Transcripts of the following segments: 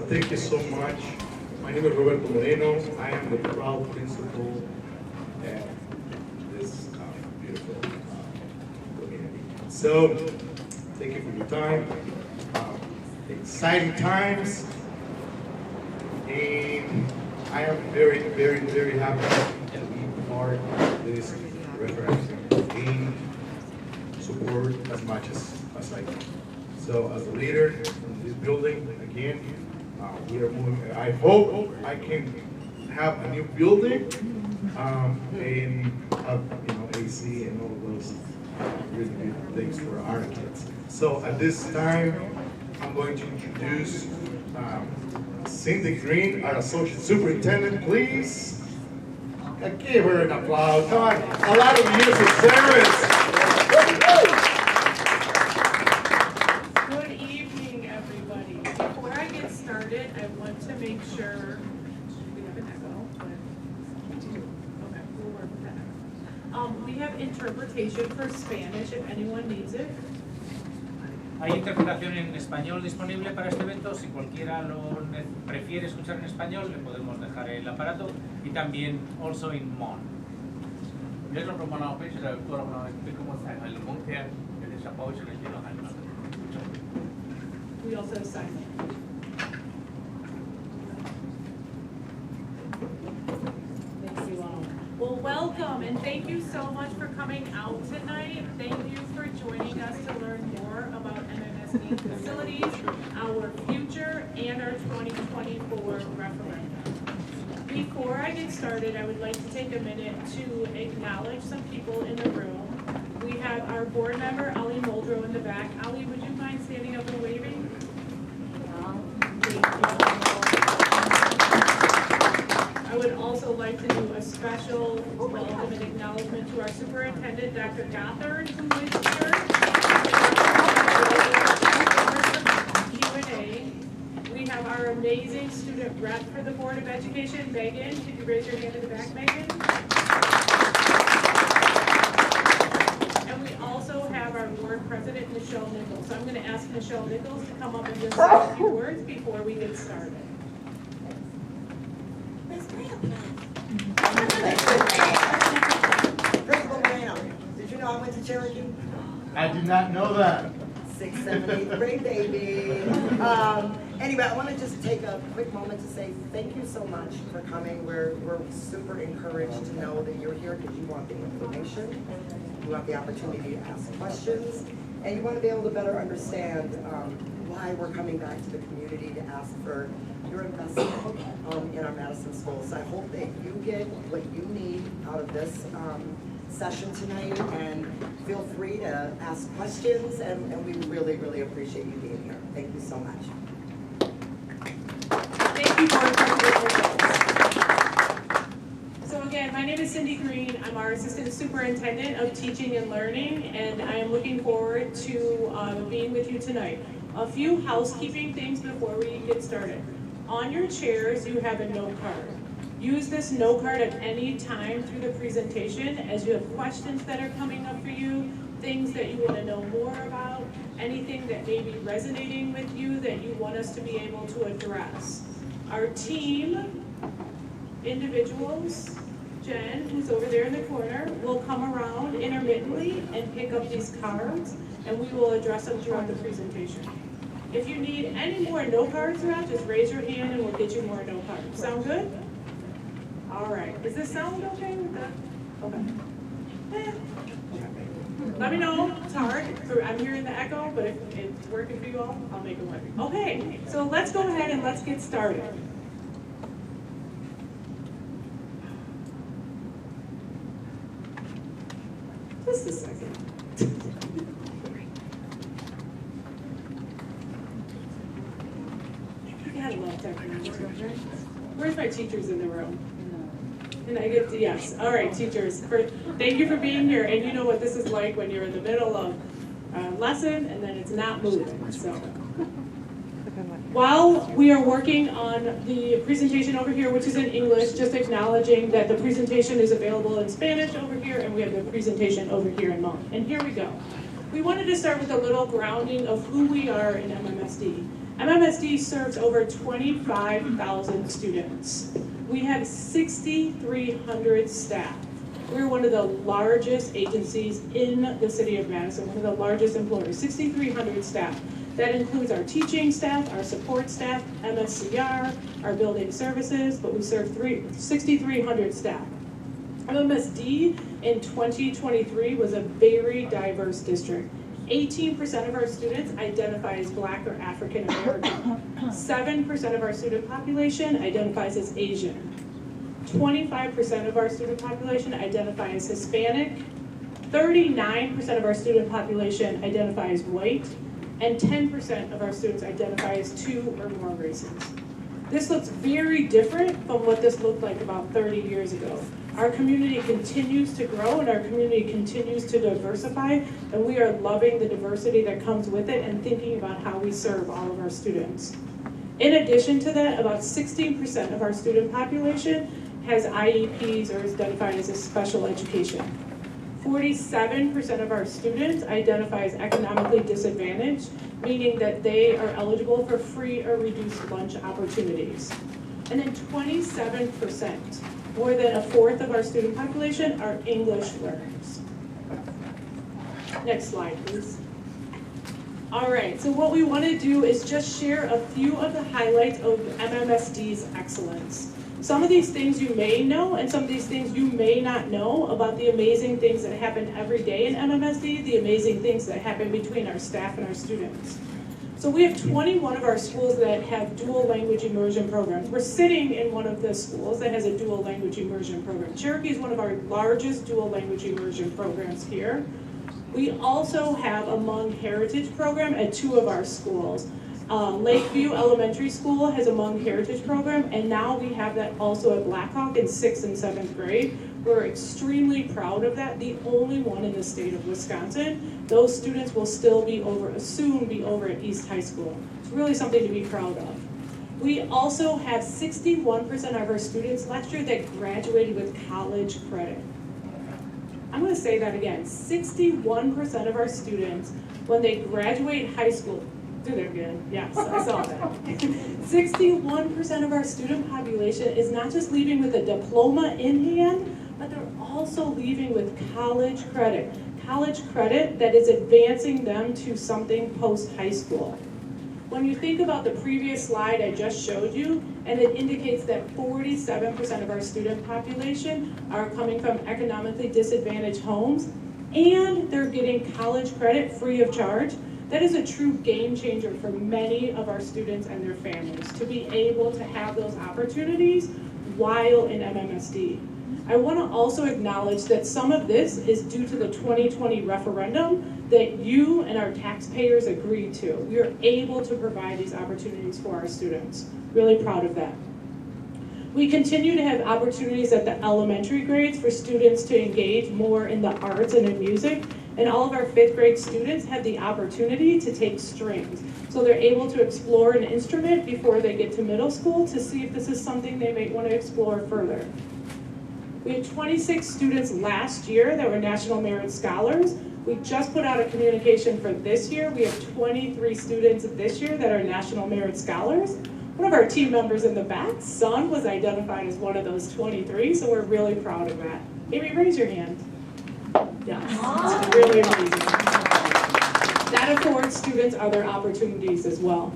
thank you so much. My name is Roberto Moreno. I am the proud principal at this beautiful community. So, thank you for your time. Exciting times, and I am very, very, very happy to be part of this referendum and support as much as I can. So, as a leader in this building, again, we are moving. I hope I can have a new building and have AC and all those really good things for our kids. So, at this time, I'm going to introduce Cindy Green, our Associate Superintendent, please. Give her an applause. Come on, a lot of years of service. Good evening, everybody. Before I get started, I want to make sure we have an echo. Okay, we'll work with that. We have interpretation for Spanish if anyone needs it. Hay interpretación en español disponible para este evento. Si cualquiera prefiere escuchar en español, le podemos dejar el aparato. Y también also in Mon. We also have sign language. Thanks you all. Well, welcome and thank you so much for coming out tonight. Thank you for joining us to learn more about MMSD facilities, our future, and our 2024 referendum. Before I get started, I would like to take a minute to acknowledge some people in the room. We have our board member, Ali Muldrow, in the back. Ali, would you mind standing up and waving? Thank you. I would also like to do a special welcome and acknowledgement to our superintendent, Dr. Gothard, who is here. Q&A. We have our amazing student rep for the Board of Education, Megan. Could you raise your hand in the back, Megan? And we also have our board president, Michelle Nichols. So I'm going to ask Michelle Nichols to come up and just say a few words before we get started. Principal Moreno, did you know I went to Cherokee? I did not know that. 6th, 7th, 8th grade, baby. Anyway, I want to just take a quick moment to say thank you so much for coming. We're super encouraged to know that you're here because you want the information, you want the opportunity to ask questions, and you want to be able to better understand why we're coming back to the community to ask for your investment in our Madison schools. I hope that you get what you need out of this session tonight, and feel free to ask questions, and we really, really appreciate you being here. Thank you so much. Thank you, Board President. So again, my name is Cindy Green. I'm our Assistant Superintendent of Teaching and Learning, and I am looking forward to being with you tonight. A few housekeeping things before we get started. On your chairs, you have a note card. Use this note card at any time through the presentation as you have questions that are coming up for you, things that you want to know more about, anything that may be resonating with you that you want us to be able to address. Our team, individuals, Jen, who's over there in the corner, will come around intermittently and pick up these cards, and we will address them throughout the presentation. If you need any more note cards around, just raise your hand and we'll get you more note cards. Sound good? All right. Does this sound okay with that? Okay. Let me know. It's hard. I'm hearing the echo, but if it's working for you all, I'll make it work. Okay. So let's go ahead and let's get started. Just a second. You gotta love technology, right? Where's my teachers in the room? And I get to, yes. All right, teachers, thank you for being here. And you know what this is like when you're in the middle of a lesson and then it's not moving. So while we are working on the presentation over here, which is in English, just acknowledging that the presentation is available in Spanish over here and we have the presentation over here in Hmong. And here we go. We wanted to start with a little grounding of who we are in MMSD. MMSD serves over 25,000 students. We have 6,300 staff. We're one of the largest agencies in the city of Madison, one of the largest employers, 6,300 staff. That includes our teaching staff, our support staff, MSCR, our building services, but we serve 6,300 staff. MMSD in 2023 was a very diverse district. 18% of our students identify as Black or African American. 7% of our student population identifies as Asian. 25% of our student population identify as Hispanic. 39% of our student population identify as white. And 10% of our students identify as 2 or more races. This looks very different from what this looked like about 30 years ago. Our community continues to grow and our community continues to diversify, and we are loving the diversity that comes with it and thinking about how we serve all of our students. In addition to that, about 16% of our student population has IEPs or is identified as a special education. 47% of our students identify as economically disadvantaged, meaning that they are eligible for free or reduced lunch opportunities. And then 27%, more than a fourth of our student population, are English learners. Next slide, please. All right, so what we want to do is just share a few of the highlights of MMSD's excellence. Some of these things you may know, and some of these things you may not know about the amazing things that happen every day in MMSD, the amazing things that happen between our staff and our students. So we have 21 of our schools that have dual language immersion programs. We're sitting in one of the schools that has a dual language immersion program. Cherokee is one of our largest dual language immersion programs here. We also have a Hmong Heritage program at 2 of our schools. Lakeview Elementary School has a Hmong Heritage program, and now we have that also at Blackhawk in 6th and 7th grade. We're extremely proud of that, the only one in the state of Wisconsin. Those students will still be soon be over at East High School. It's really something to be proud of. We also have 61% of our students last year that graduated with college credit. I'm going to say that again, 61% of our students, when they graduate high school, do that again. Yes, I saw that. 61% of our student population is not just leaving with a diploma in hand, but they're also leaving with college credit. College credit that is advancing them to something post-high school. When you think about the previous slide I just showed you, and it indicates that 47% of our student population are coming from economically disadvantaged homes, and they're getting college credit free of charge, that is a true game changer for many of our students and their families to be able to have those opportunities while in MMSD. I want to also acknowledge that some of this is due to the 2020 referendum that you and our taxpayers agreed to. We are able to provide these opportunities for our students. Really proud of that. We continue to have opportunities at the elementary grades for students to engage more in the arts and in music. And all of our 5th grade students have the opportunity to take strings. So they're able to explore an instrument before they get to middle school to see if this is something they may want to explore further. We had 26 students last year that were National Merit Scholars. We just put out a communication for this year. We have 23 students this year that are National Merit Scholars. One of our team members in the back, son, was identified as one of those 23, so we're really proud of that. Amy, raise your hand. Yes, it's really amazing. That affords students other opportunities as well.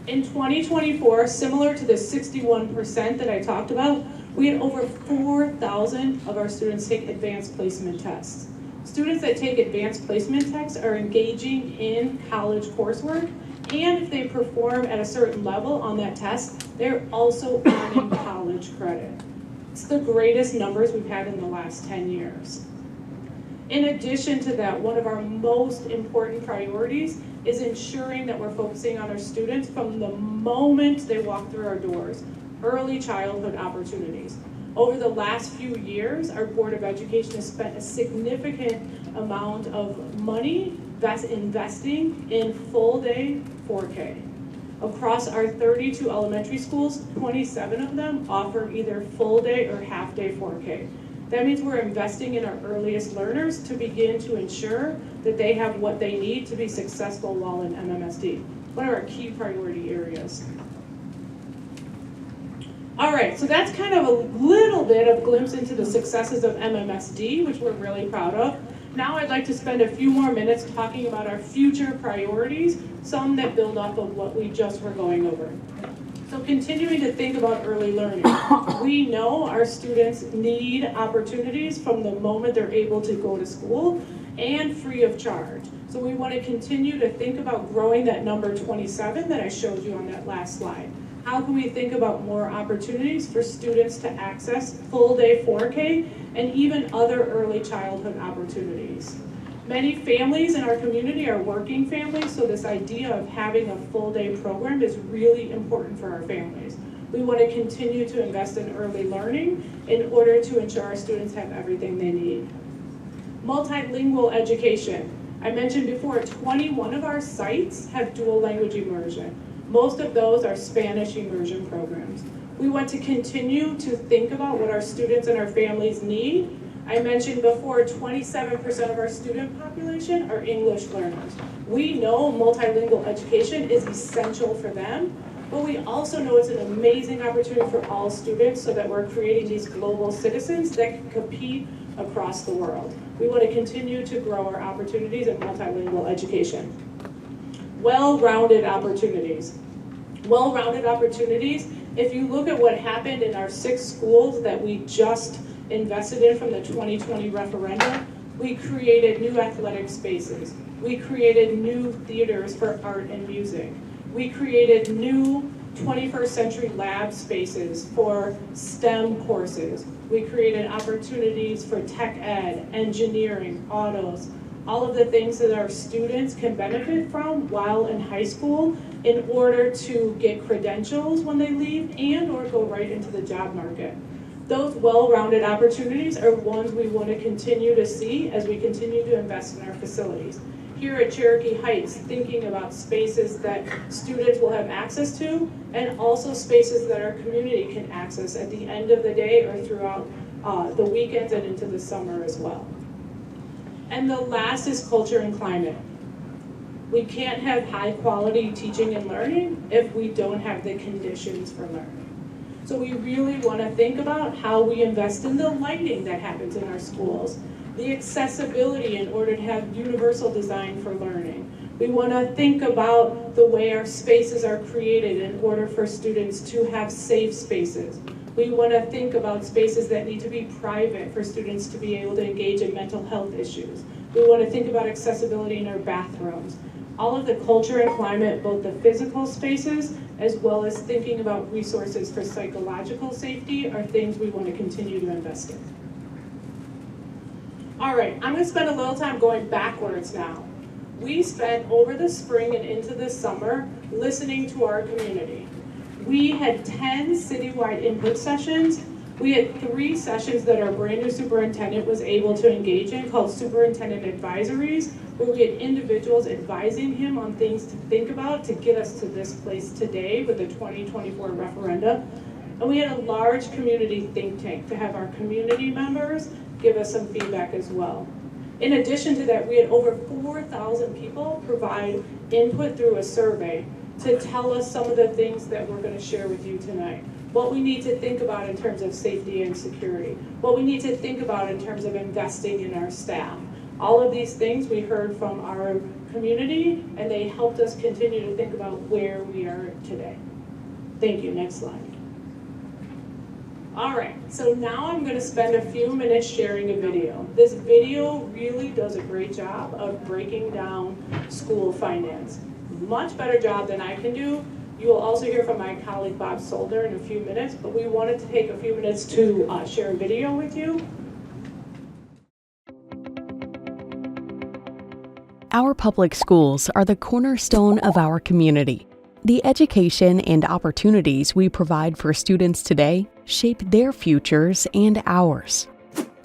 In 2024, similar to the 61% that I talked about, we had over 4,000 of our students take advanced placement tests. Students that take advanced placement tests are engaging in college coursework, and if they perform at a certain level on that test, they're also earning college credit. It's the greatest numbers we've had in the last 10 years. In addition to that, one of our most important priorities is ensuring that we're focusing on our students from the moment they walk through our doors, early childhood opportunities. Over the last few years, our Board of Education has spent a significant amount of money investing in full-day 4K. Across our 32 elementary schools, 27 of them offer either full-day or half-day 4K. That means we're investing in our earliest learners to begin to ensure that they have what they need to be successful while in MMSD. one of our key priority areas. All right, so that's kind of a little bit of a glimpse into the successes of MMSD, which we're really proud of. Now I'd like to spend a few more minutes talking about our future priorities, some that build off of what we just were going over. So continuing to think about early learning. We know our students need opportunities from the moment they're able to go to school and free of charge. So we want to continue to think about growing that number 27 that I showed you on that last slide. How can we think about more opportunities for students to access full day 4K and even other early childhood opportunities? Many families in our community are working families, so this idea of having a full day program is really important for our families. We want to continue to invest in early learning in order to ensure our students have everything they need. Multilingual education. I mentioned before, 21 of our sites have dual language immersion. Most of those are Spanish immersion programs. We want to continue to think about what our students and our families need. I mentioned before, 27% of our student population are English learners. We know multilingual education is essential for them, but we also know it's an amazing opportunity for all students so that we're creating these global citizens that can compete across the world. We want to continue to grow our opportunities in multilingual education. Well-rounded opportunities. Well-rounded opportunities, if you look at what happened in our 6 schools that we just invested in from the 2020 referendum, we created new athletic spaces. We created new theaters for art and music. We created new 21st century lab spaces for STEM courses. We created opportunities for tech ed, engineering, autos, all of the things that our students can benefit from while in high school in order to get credentials when they leave and or go right into the job market. Those well-rounded opportunities are ones we want to continue to see as we continue to invest in our facilities. Here at Cherokee Heights, thinking about spaces that students will have access to and also spaces that our community can access at the end of the day or throughout the weekends and into the summer as well. And the last is culture and climate. We can't have high quality teaching and learning if we don't have the conditions for learning. So we really want to think about how we invest in the lighting that happens in our schools, the accessibility in order to have universal design for learning. We want to think about the way our spaces are created in order for students to have safe spaces. We want to think about spaces that need to be private for students to be able to engage in mental health issues. We want to think about accessibility in our bathrooms. All of the culture and climate, both the physical spaces as well as thinking about resources for psychological safety are things we want to continue to invest in. All right, I'm going to spend a little time going backwards now. We spent over the spring and into the summer listening to our community. We had 10 citywide input sessions. We had 3 sessions that our brand new superintendent was able to engage in called superintendent advisories, where we had individuals advising him on things to think about to get us to this place today with the 2024 referendum. And we had a large community think tank to have our community members give us some feedback as well. In addition to that, we had over 4,000 people provide input through a survey to tell us some of the things that we're going to share with you tonight. What we need to think about in terms of safety and security. What we need to think about in terms of investing in our staff. All of these things we heard from our community, and they helped us continue to think about where we are today. Thank you. Next slide. All right, so now I'm going to spend a few minutes sharing a video. This video really does a great job of breaking down school finance. Much better job than I can do. You will also hear from my colleague Bob Solder in a few minutes, but we wanted to take a few minutes to share a video with you. Our public schools are the cornerstone of our community. The education and opportunities we provide for students today shape their futures and ours.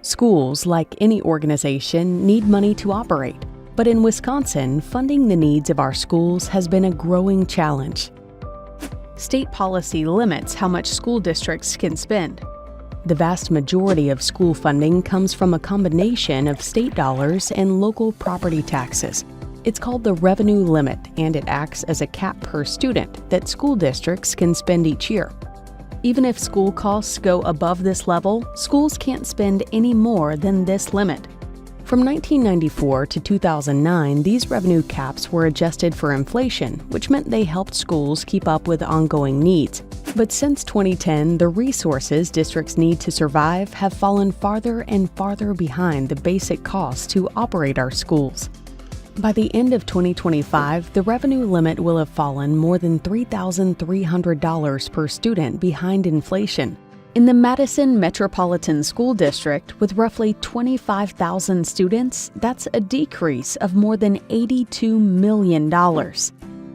Schools, like any organization, need money to operate. But in Wisconsin, funding the needs of our schools has been a growing challenge. State policy limits how much school districts can spend. The vast majority of school funding comes from a combination of state dollars and local property taxes. It's called the revenue limit, and it acts as a cap per student that school districts can spend each year. Even if school costs go above this level, schools can't spend any more than this limit. From 1994 to 2009, these revenue caps were adjusted for inflation, which meant they helped schools keep up with ongoing needs. But since 2010, the resources districts need to survive have fallen farther and farther behind the basic costs to operate our schools. By the end of 2025, the revenue limit will have fallen more than $3,300 per student behind inflation. In the Madison Metropolitan School District, with roughly 25,000 students, that's a decrease of more than $82 million.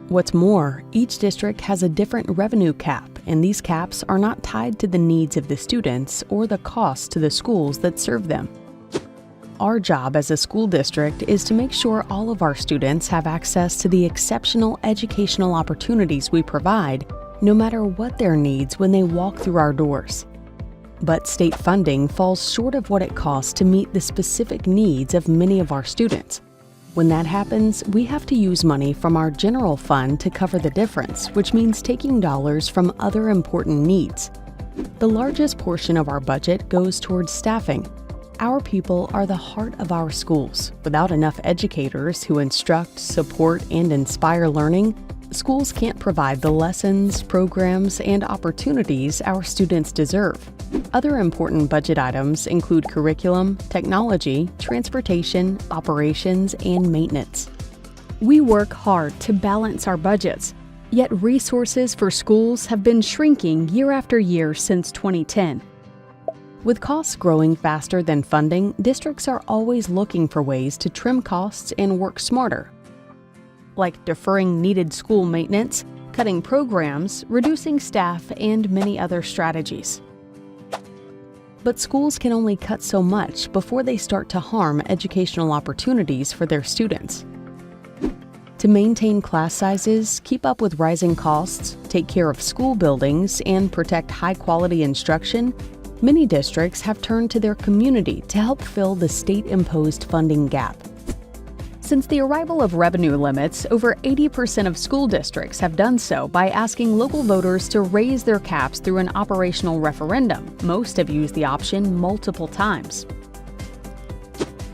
What's more, each district has a different revenue cap, and these caps are not tied to the needs of the students or the costs to the schools that serve them. Our job as a school district is to make sure all of our students have access to the exceptional educational opportunities we provide, no matter what their needs when they walk through our doors. But state funding falls short of what it costs to meet the specific needs of many of our students. When that happens, we have to use money from our general fund to cover the difference, which means taking dollars from other important needs. The largest portion of our budget goes towards staffing. Our people are the heart of our schools. Without enough educators who instruct, support, and inspire learning, schools can't provide the lessons, programs, and opportunities our students deserve. Other important budget items include curriculum, technology, transportation, operations, and maintenance. We work hard to balance our budgets, yet resources for schools have been shrinking year after year since 2010. With costs growing faster than funding, districts are always looking for ways to trim costs and work smarter, like deferring needed school maintenance, cutting programs, reducing staff, and many other strategies. But schools can only cut so much before they start to harm educational opportunities for their students. To maintain class sizes, keep up with rising costs, take care of school buildings, and protect high-quality instruction, many districts have turned to their community to help fill the state-imposed funding gap. Since the arrival of revenue limits, over 80% of school districts have done so by asking local voters to raise their caps through an operational referendum. Most have used the option multiple times.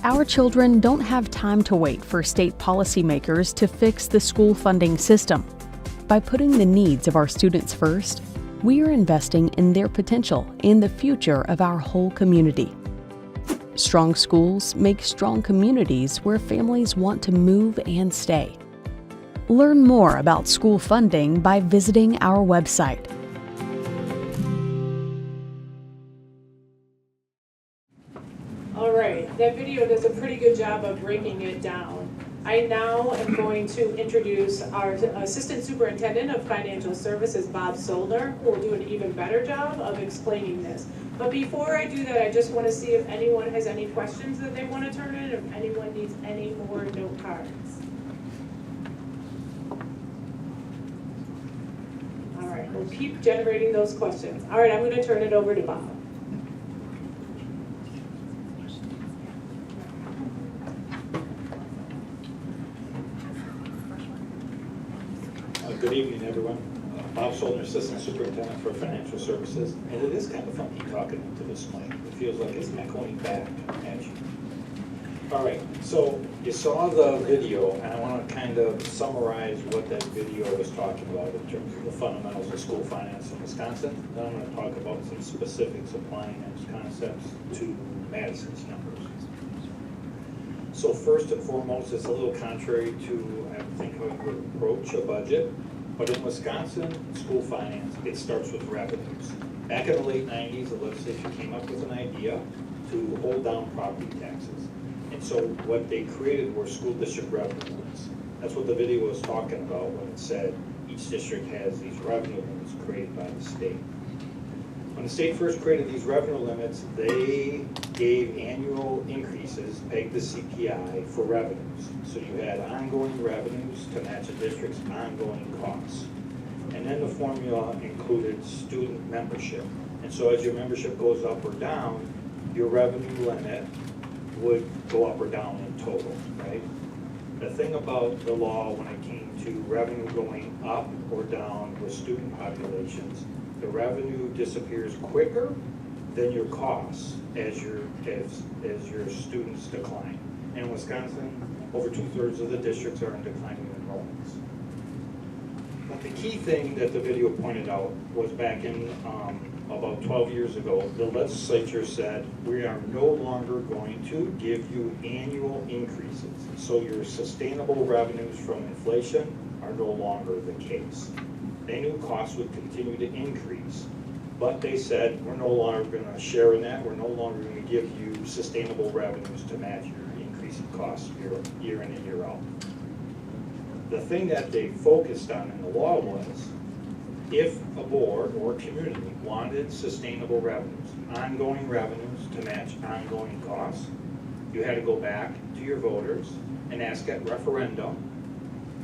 Our children don't have time to wait for state policymakers to fix the school funding system. By putting the needs of our students first, we are investing in their potential and the future of our whole community. Strong schools make strong communities where families want to move and stay. Learn more about school funding by visiting our website. All right, that video does a pretty good job of breaking it down. I now am going to introduce our Assistant Superintendent of Financial Services, Bob Solder, who will do an even better job of explaining this. But before I do that, I just want to see if anyone has any questions that they want to turn in, if anyone needs any more note cards. All right, we'll keep generating those questions. All right, I'm going to turn it over to Bob. Good evening, everyone. Bob Solder, Assistant Superintendent for Financial Services. And it is kind of funky talking into this mic. It feels like it's echoing back at you. All right, so you saw the video, and I want to kind of summarize what that video was talking about in terms of the fundamentals of school finance in Wisconsin. Then I'm going to talk about some specifics applying those concepts to Madison's numbers. So first and foremost, it's a little contrary to, I think, how you would approach a budget. But in Wisconsin, school finance, it starts with revenues. Back in the late 90s, the legislature came up with an idea to hold down property taxes. And so what they created were school district revenue limits. That's what the video was talking about when it said each district has these revenue limits created by the state. When the state first created these revenue limits, they gave annual increases pegged to CPI for revenues. So you had ongoing revenues to match a district's ongoing costs. And then the formula included student membership. And so as your membership goes up or down, your revenue limit would go up or down in total, right? The thing about the law when it came to revenue going up or down with student populations, the revenue disappears quicker than your costs as your students decline. And in Wisconsin, over 2/3 of the districts are in declining enrollments. But the key thing that the video pointed out was back in about 12 years ago, the legislature said, we are no longer going to give you annual increases. So your sustainable revenues from inflation are no longer the case. They knew costs would continue to increase, but they said, we're no longer going to share in that. We're no longer going to give you sustainable revenues to match your increasing costs year in and year out. The thing that they focused on in the law was, if a board or community wanted sustainable revenues, ongoing revenues to match ongoing costs, you had to go back to your voters and ask at referendum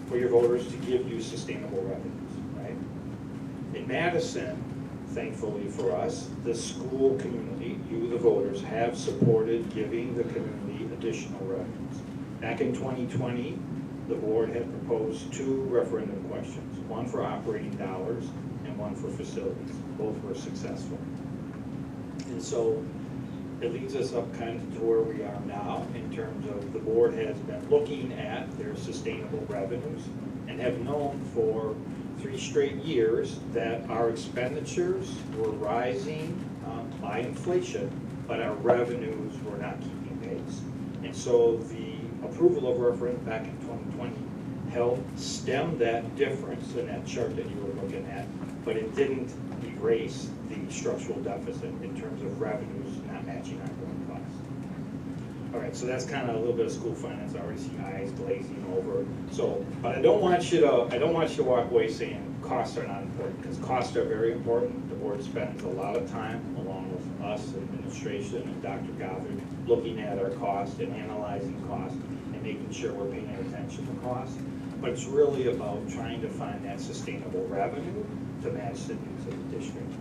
for your voters to give you sustainable revenues, right? In Madison, thankfully for us, the school community, you the voters, have supported giving the community additional revenues. Back in 2020, the board had proposed 2 referendum questions, one for operating dollars and one for facilities. Both were successful. And so it leads us up kind of to where we are now in terms of the board has been looking at their sustainable revenues and have known for 3 straight years that our expenditures were rising by inflation, but our revenues were not keeping pace. And so the approval of referendum back in 2020 helped stem that difference in that chart that you were looking at, but it didn't erase the structural deficit in terms of revenues not matching ongoing costs. All right, so that's kind of a little bit of school finance. I already see eyes glazing over. So, but I don't want you to walk away saying costs are not important, because costs are very important. The board spends a lot of time, along with us, administration, and Dr. Gothard, looking at our costs and analyzing costs and making sure we're paying attention to costs. But it's really about trying to find that sustainable revenue to match the needs of the district.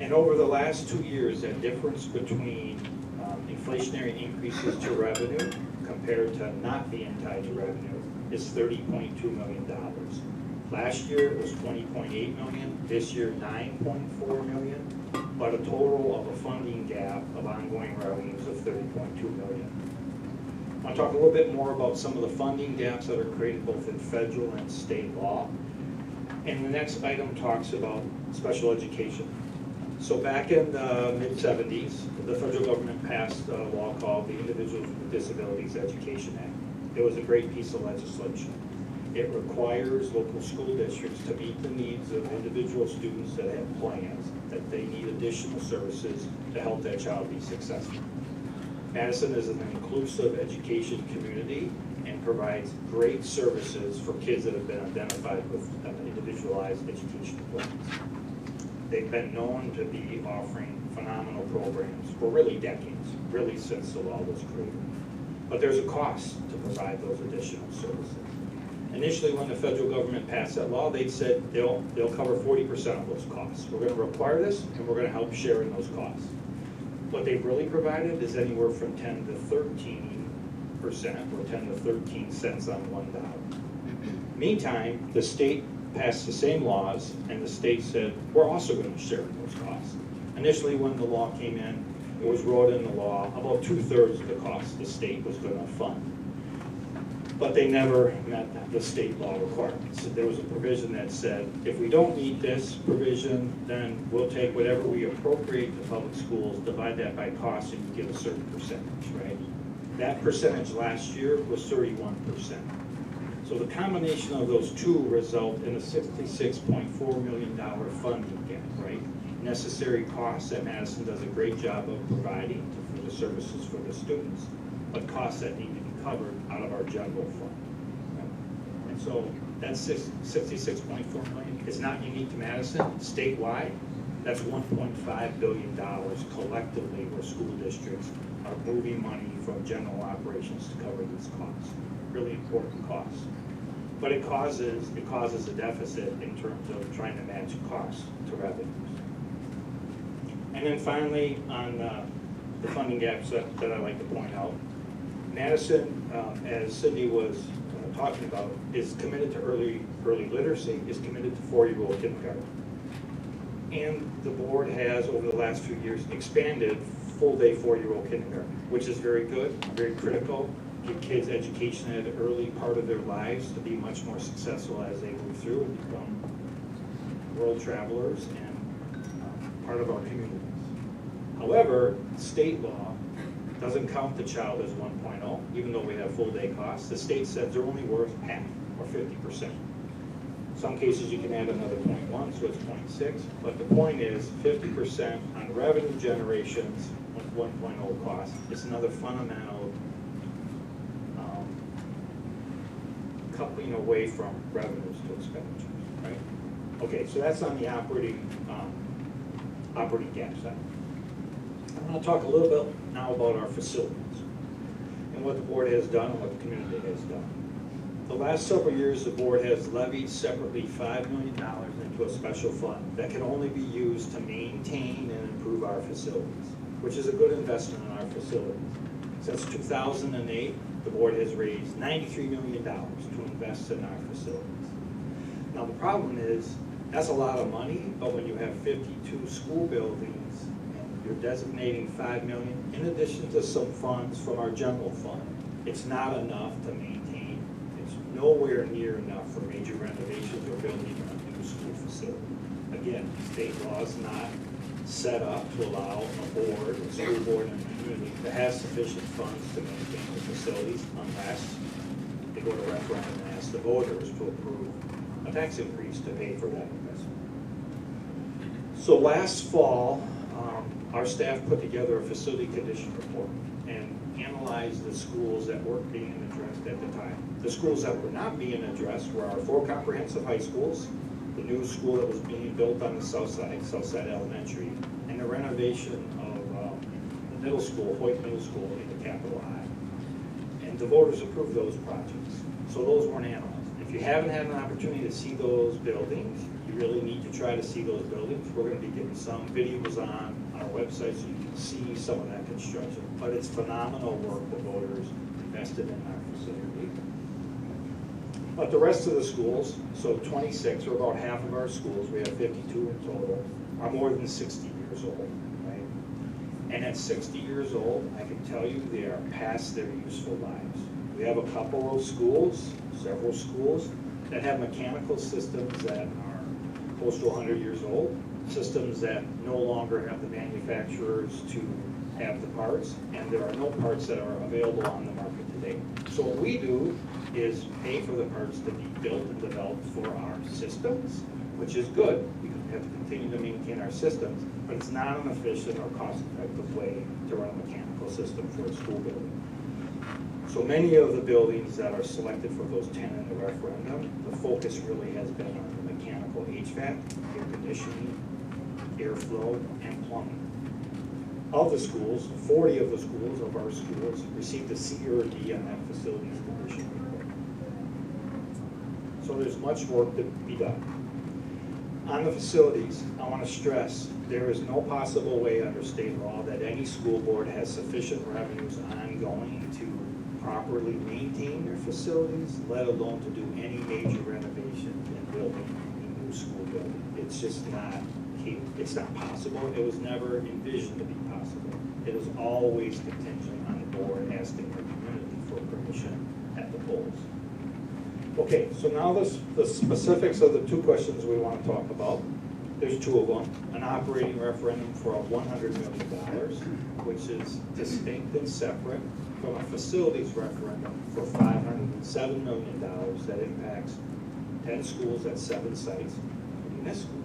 And over the last 2 years, that difference between inflationary increases to revenue compared to not being tied to revenue is $30.2 million. Last year it was $20.8 million, this year $9.4 million, but a total of a funding gap of ongoing revenues of $30.2 million. I want to talk a little bit more about some of the funding gaps that are created both in federal and state law. And the next item talks about special education. So back in the mid-70s, the federal government passed a law called the Individuals with Disabilities Education Act. It was a great piece of legislation. It requires local school districts to meet the needs of individual students that have plans, that they need additional services to help that child be successful. Madison is an inclusive education community and provides great services for kids that have been identified with individualized education plans. They've been known to be offering phenomenal programs for really decades, really since the law was created. But there's a cost to provide those additional services. Initially, when the federal government passed that law, they said they'll cover 40% of those costs. We're going to require this, and we're going to help share in those costs. What they've really provided is anywhere from 10 to 13%, or 10 to 13 cents on $1. Meantime, the state passed the same laws, and the state said, we're also going to share in those costs. Initially, when the law came in, it was wrote in the law, about 2/3 of the cost the state was going to fund. But they never met the state law requirements. So there was a provision that said, if we don't meet this provision, then we'll take whatever we appropriate to public schools, divide that by cost, and you get a certain percentage, right? That percentage last year was 31%. So the combination of those two result in a $66.4 million funding gap, right? Necessary costs that Madison does a great job of providing for the services for the students, but costs that need to be covered out of our general fund. And so that's $66.4 million. It's not unique to Madison. Statewide, that's $1.5 billion collectively where school districts are moving money from general operations to cover these costs. Really important costs. But it causes a deficit in terms of trying to match costs to revenues. And then finally, on the funding gaps that I like to point out, Madison, as Cindy was talking about, is committed to early literacy, is committed to 4-year-old kindergarten. And the board has, over the last few years, expanded full-day 4-year-old kindergarten, which is very good, very critical. Give kids education at an early part of their lives to be much more successful as they move through and become world travelers and part of our communities. However, state law doesn't count the child as 1.0, even though we have full-day costs. The state says they're only worth half, or 50%. Some cases you can add another 0.1, so it's 0.6, but the point is 50% on revenue generations with 1.0 cost. It's another fundamental coupling away from revenues to expenditures, right? Okay, so that's on the operating gap side. I'm going to talk a little bit now about our facilities and what the board has done and what the community has done. The last several years, the board has levied separately $5 million into a special fund that can only be used to maintain and improve our facilities, which is a good investment in our facilities. Since 2008, the board has raised $93 million to invest in our facilities. Now, the problem is, that's a lot of money, but when you have 52 school buildings and you're designating $5 million, in addition to some funds from our general fund, it's not enough to maintain. It's nowhere near enough for major renovations or building a new school facility. Again, state law is not set up to allow a board, a school board, and a community to have sufficient funds to maintain the facilities unless they go to referendum and ask the voters to approve a tax increase to pay for that investment. So last fall, our staff put together a facility condition report and analyzed the schools that weren't being addressed at the time. The schools that were not being addressed were our 4 comprehensive high schools, the new school that was being built on the south side Elementary, and the renovation of the middle school, Hoyt Middle School, into Capital I. And the voters approved those projects, so those weren't analyzed. If you haven't had an opportunity to see those buildings, you really need to try to see those buildings. We're going to be getting some videos on our website so you can see some of that construction. But it's phenomenal work the voters invested in our facility. But the rest of the schools, so 26, or about half of our schools, we have 52 in total, are more than 60 years old, right? And at 60 years old, I can tell you they are past their useful lives. We have a couple of schools, several schools, that have mechanical systems that are close to 100 years old, systems that no longer have the manufacturers to have the parts, and there are no parts that are available on the market today. So what we do is pay for the parts to be built and developed for our systems, which is good. We have to continue to maintain our systems, but it's not an efficient or cost-effective way to run a mechanical system for a school building. So many of the buildings that are selected for those 10 in the referendum, the focus really has been on the mechanical HVAC, air conditioning, airflow, and plumbing. Of the schools, 40 of the schools, of our schools, received a C or a D on that facilities condition report. So there's much work to be done. On the facilities, I want to stress, there is no possible way under state law that any school board has sufficient revenues ongoing to properly maintain their facilities, let alone to do any major renovations and building a new school building. It's just not possible. It was never envisioned to be possible. It was always contingent on the board asking the community for permission at the polls. Okay, so now the specifics of the 2 questions we want to talk about. There's 2 of them. An operating referendum for $100 million, which is distinct and separate from a facilities referendum for $507 million that impacts 10 schools at 7 sites in this school.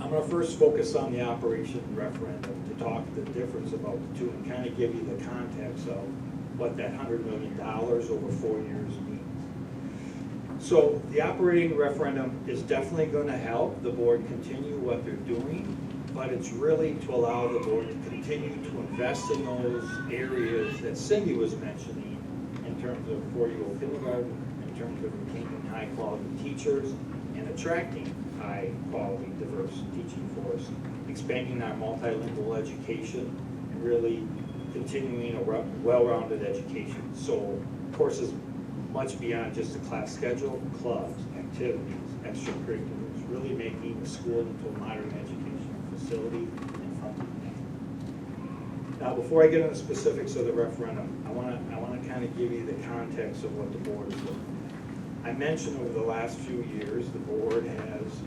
I'm going to first focus on the operation referendum to talk the difference about the 2 and kind of give you the context of what that $100 million over 4 years means. So the operating referendum is definitely going to help the board continue what they're doing, but it's really to allow the board to continue to invest in those areas that Cindy was mentioning in terms of 4-year-old kindergarten, in terms of retaining high-quality teachers and attracting high-quality, diverse teaching force, expanding our multilingual education, and really continuing a well-rounded education. So courses much beyond just the class schedule, clubs, activities, extracurriculars, really making the school into a modern educational facility and funding. Now, before I get into the specifics of the referendum, I want to kind of give you the context of what the board is looking at. I mentioned over the last few years, the board has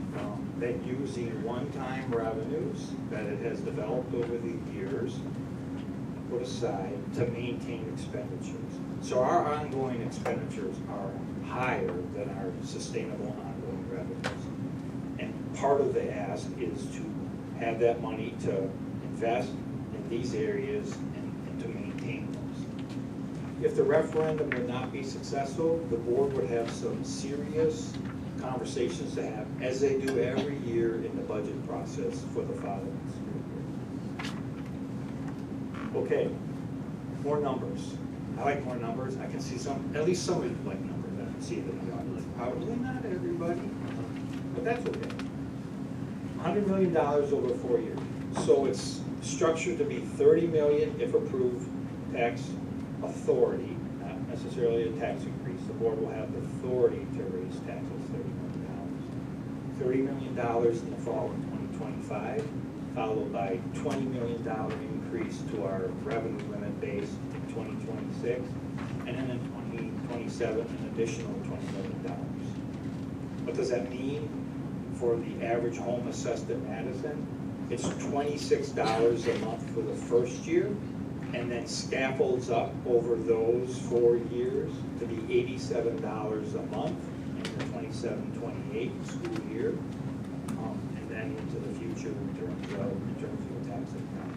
been using one-time revenues that it has developed over the years, put aside to maintain expenditures. So our ongoing expenditures are higher than our sustainable ongoing revenues. And part of the ask is to have that money to invest in these areas and to maintain those. If the referendum would not be successful, the board would have some serious conversations to have, as they do every year in the budget process for the following school year. Okay, more numbers. I like more numbers. I can see at least some of you like numbers. I can see it in the audience. Probably not everybody, but that's okay. $100 million over 4 years. So it's structured to be $30 million if approved tax authority, not necessarily a tax increase. The board will have the authority to raise taxes $30 million. $30 million in the fall of 2025, followed by $20 million increase to our revenue limit base in 2026, and then in 2027, an additional $20 million. What does that mean for the average home assessed in Madison? It's $26 a month for the first year, and then scaffolds up over those 4 years to be $87 a month in the 27-28 school year, and then into the future in terms of the tax income.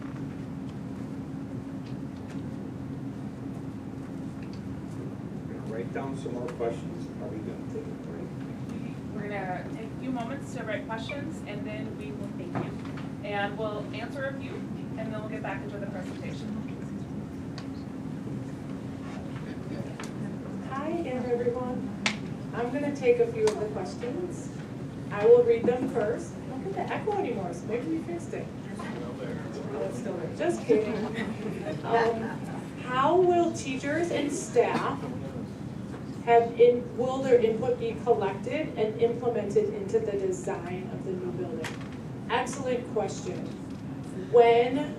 We're gonna write down some more questions. Are we gonna take a break? We're gonna take a few moments to write questions, and then we will thank you. And we'll answer a few, and then we'll get back into the presentation. Hi again, everyone. I'm going to take a few of the questions. I will read them first. Don't get the echo anymore, so maybe we fixed it. Oh, it's still there. Just kidding. How will teachers and staff will their input be collected and implemented into the design of the new building? Excellent question. When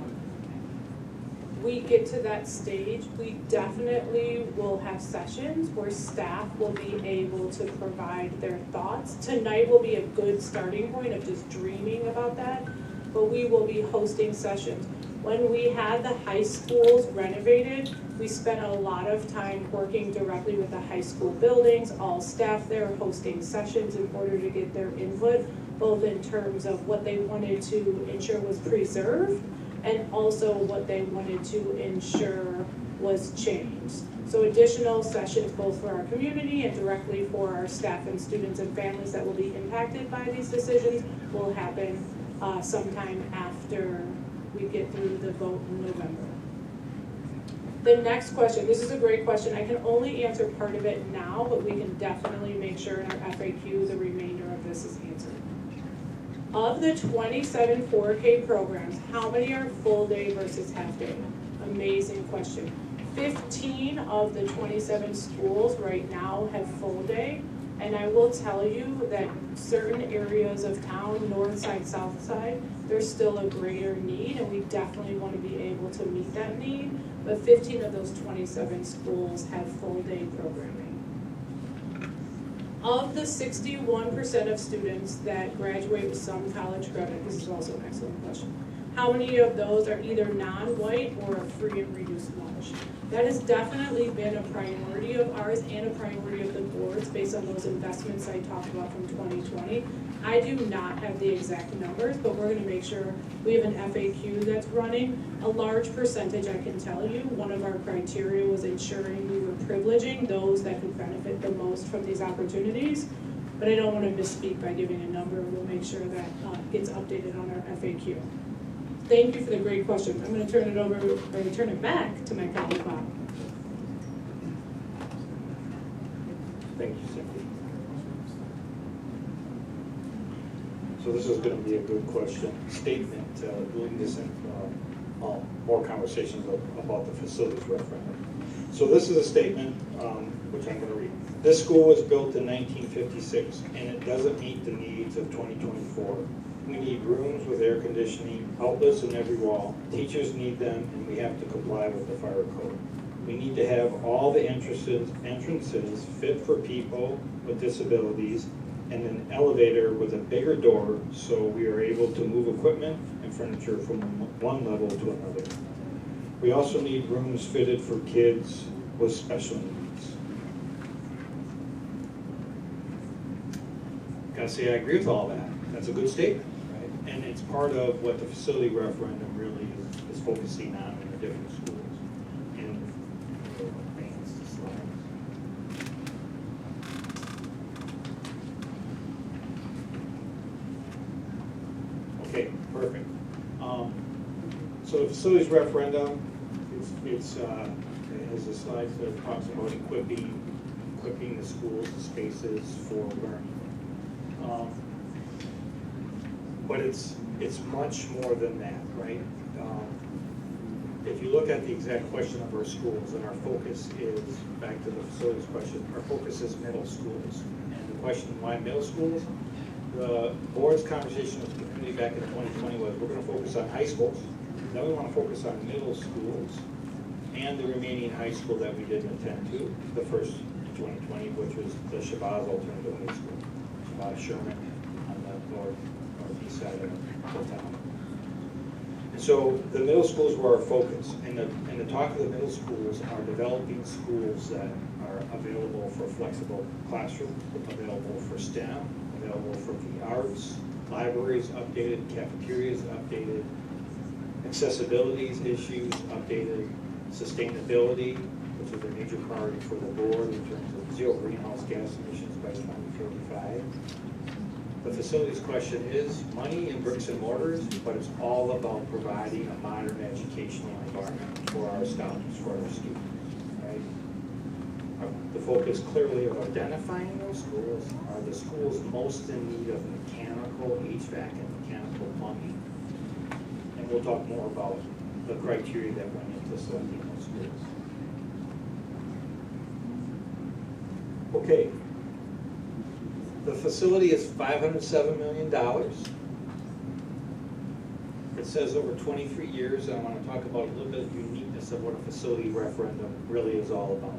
we get to that stage, we definitely will have sessions where staff will be able to provide their thoughts. Tonight will be a good starting point of just dreaming about that, but we will be hosting sessions. When we had the high schools renovated, we spent a lot of time working directly with the high school buildings, all staff there, hosting sessions in order to get their input, both in terms of what they wanted to ensure was preserved and also what they wanted to ensure was changed. So additional sessions both for our community and directly for our staff and students and families that will be impacted by these decisions will happen sometime after we get through the vote in November. The next question, this is a great question. I can only answer part of it now, but we can definitely make sure in our FAQ the remainder of this is answered. Of the 27 4K programs, how many are full day versus half day? Amazing question. 15 of the 27 schools right now have full day, and I will tell you that certain areas of town, north side, south side, there's still a greater need, and we definitely want to be able to meet that need, but 15 of those 27 schools have full day programming. Of the 61% of students that graduate with some college credit, this is also an excellent question, how many of those are either non-white or a free and reduced lunch? That has definitely been a priority of ours and a priority of the boards based on those investments I talked about from 2020. I do not have the exact numbers, but we're gonna make sure we have an FAQ that's running. A large percentage, I can tell you, one of our criteria was ensuring we were privileging those that could benefit the most from these opportunities. But I don't wanna misspeak by giving a number. We'll make sure that gets updated on our FAQ. Thank you for the great question. I'm going to turn it back to my colleague Bob. Thank you, Cindy. So this is going to be a good question. Statement, doing this in more conversations about the facilities referendum. So this is a statement, which I'm gonna read. This school was built in 1956, and it doesn't meet the needs of 2024. We need rooms with air conditioning, outlets in every wall. Teachers need them, and we have to comply with the fire code. We need to have all the entrances fit for people with disabilities, and an elevator with a bigger door so we are able to move equipment and furniture from one level to another. We also need rooms fitted for kids with special needs. Gotta say, I agree with all that. That's a good statement, right? And it's part of what the facility referendum really is focusing on in the different schools. And advance the slides. Okay, perfect. So the facilities referendum, it has a slide that talks about equipping the schools and spaces for learning. But it's much more than that, right? If you look at the exact question of our schools, and our focus is, back to the facilities question, our focus is middle schools. And the question, why middle schools? The board's conversation with the community back in 2020 was, we're gonna focus on high schools, then we wanna focus on middle schools, and the remaining high school that we didn't attend to, the first 2020, which was the Shabazz Alternative High School, Shabazz Sherman on the northeast side of the town. And so the middle schools were our focus, and the talk of the middle schools are developing schools that are available for flexible classroom, available for STEM, available for the arts, libraries updated, cafeterias updated, accessibility issues updated, sustainability, which is a major priority for the board in terms of zero greenhouse gas emissions by 2035. The facilities question is money in bricks and mortars, but it's all about providing a modern educational environment for our scholars, for our students, right? The focus clearly of identifying those schools are the schools most in need of mechanical HVAC and mechanical plumbing. And we'll talk more about the criteria that went into selecting those schools. Okay. The facility is $507 million. It says over 23 years, and I want to talk about a little bit of the uniqueness of what a facility referendum really is all about.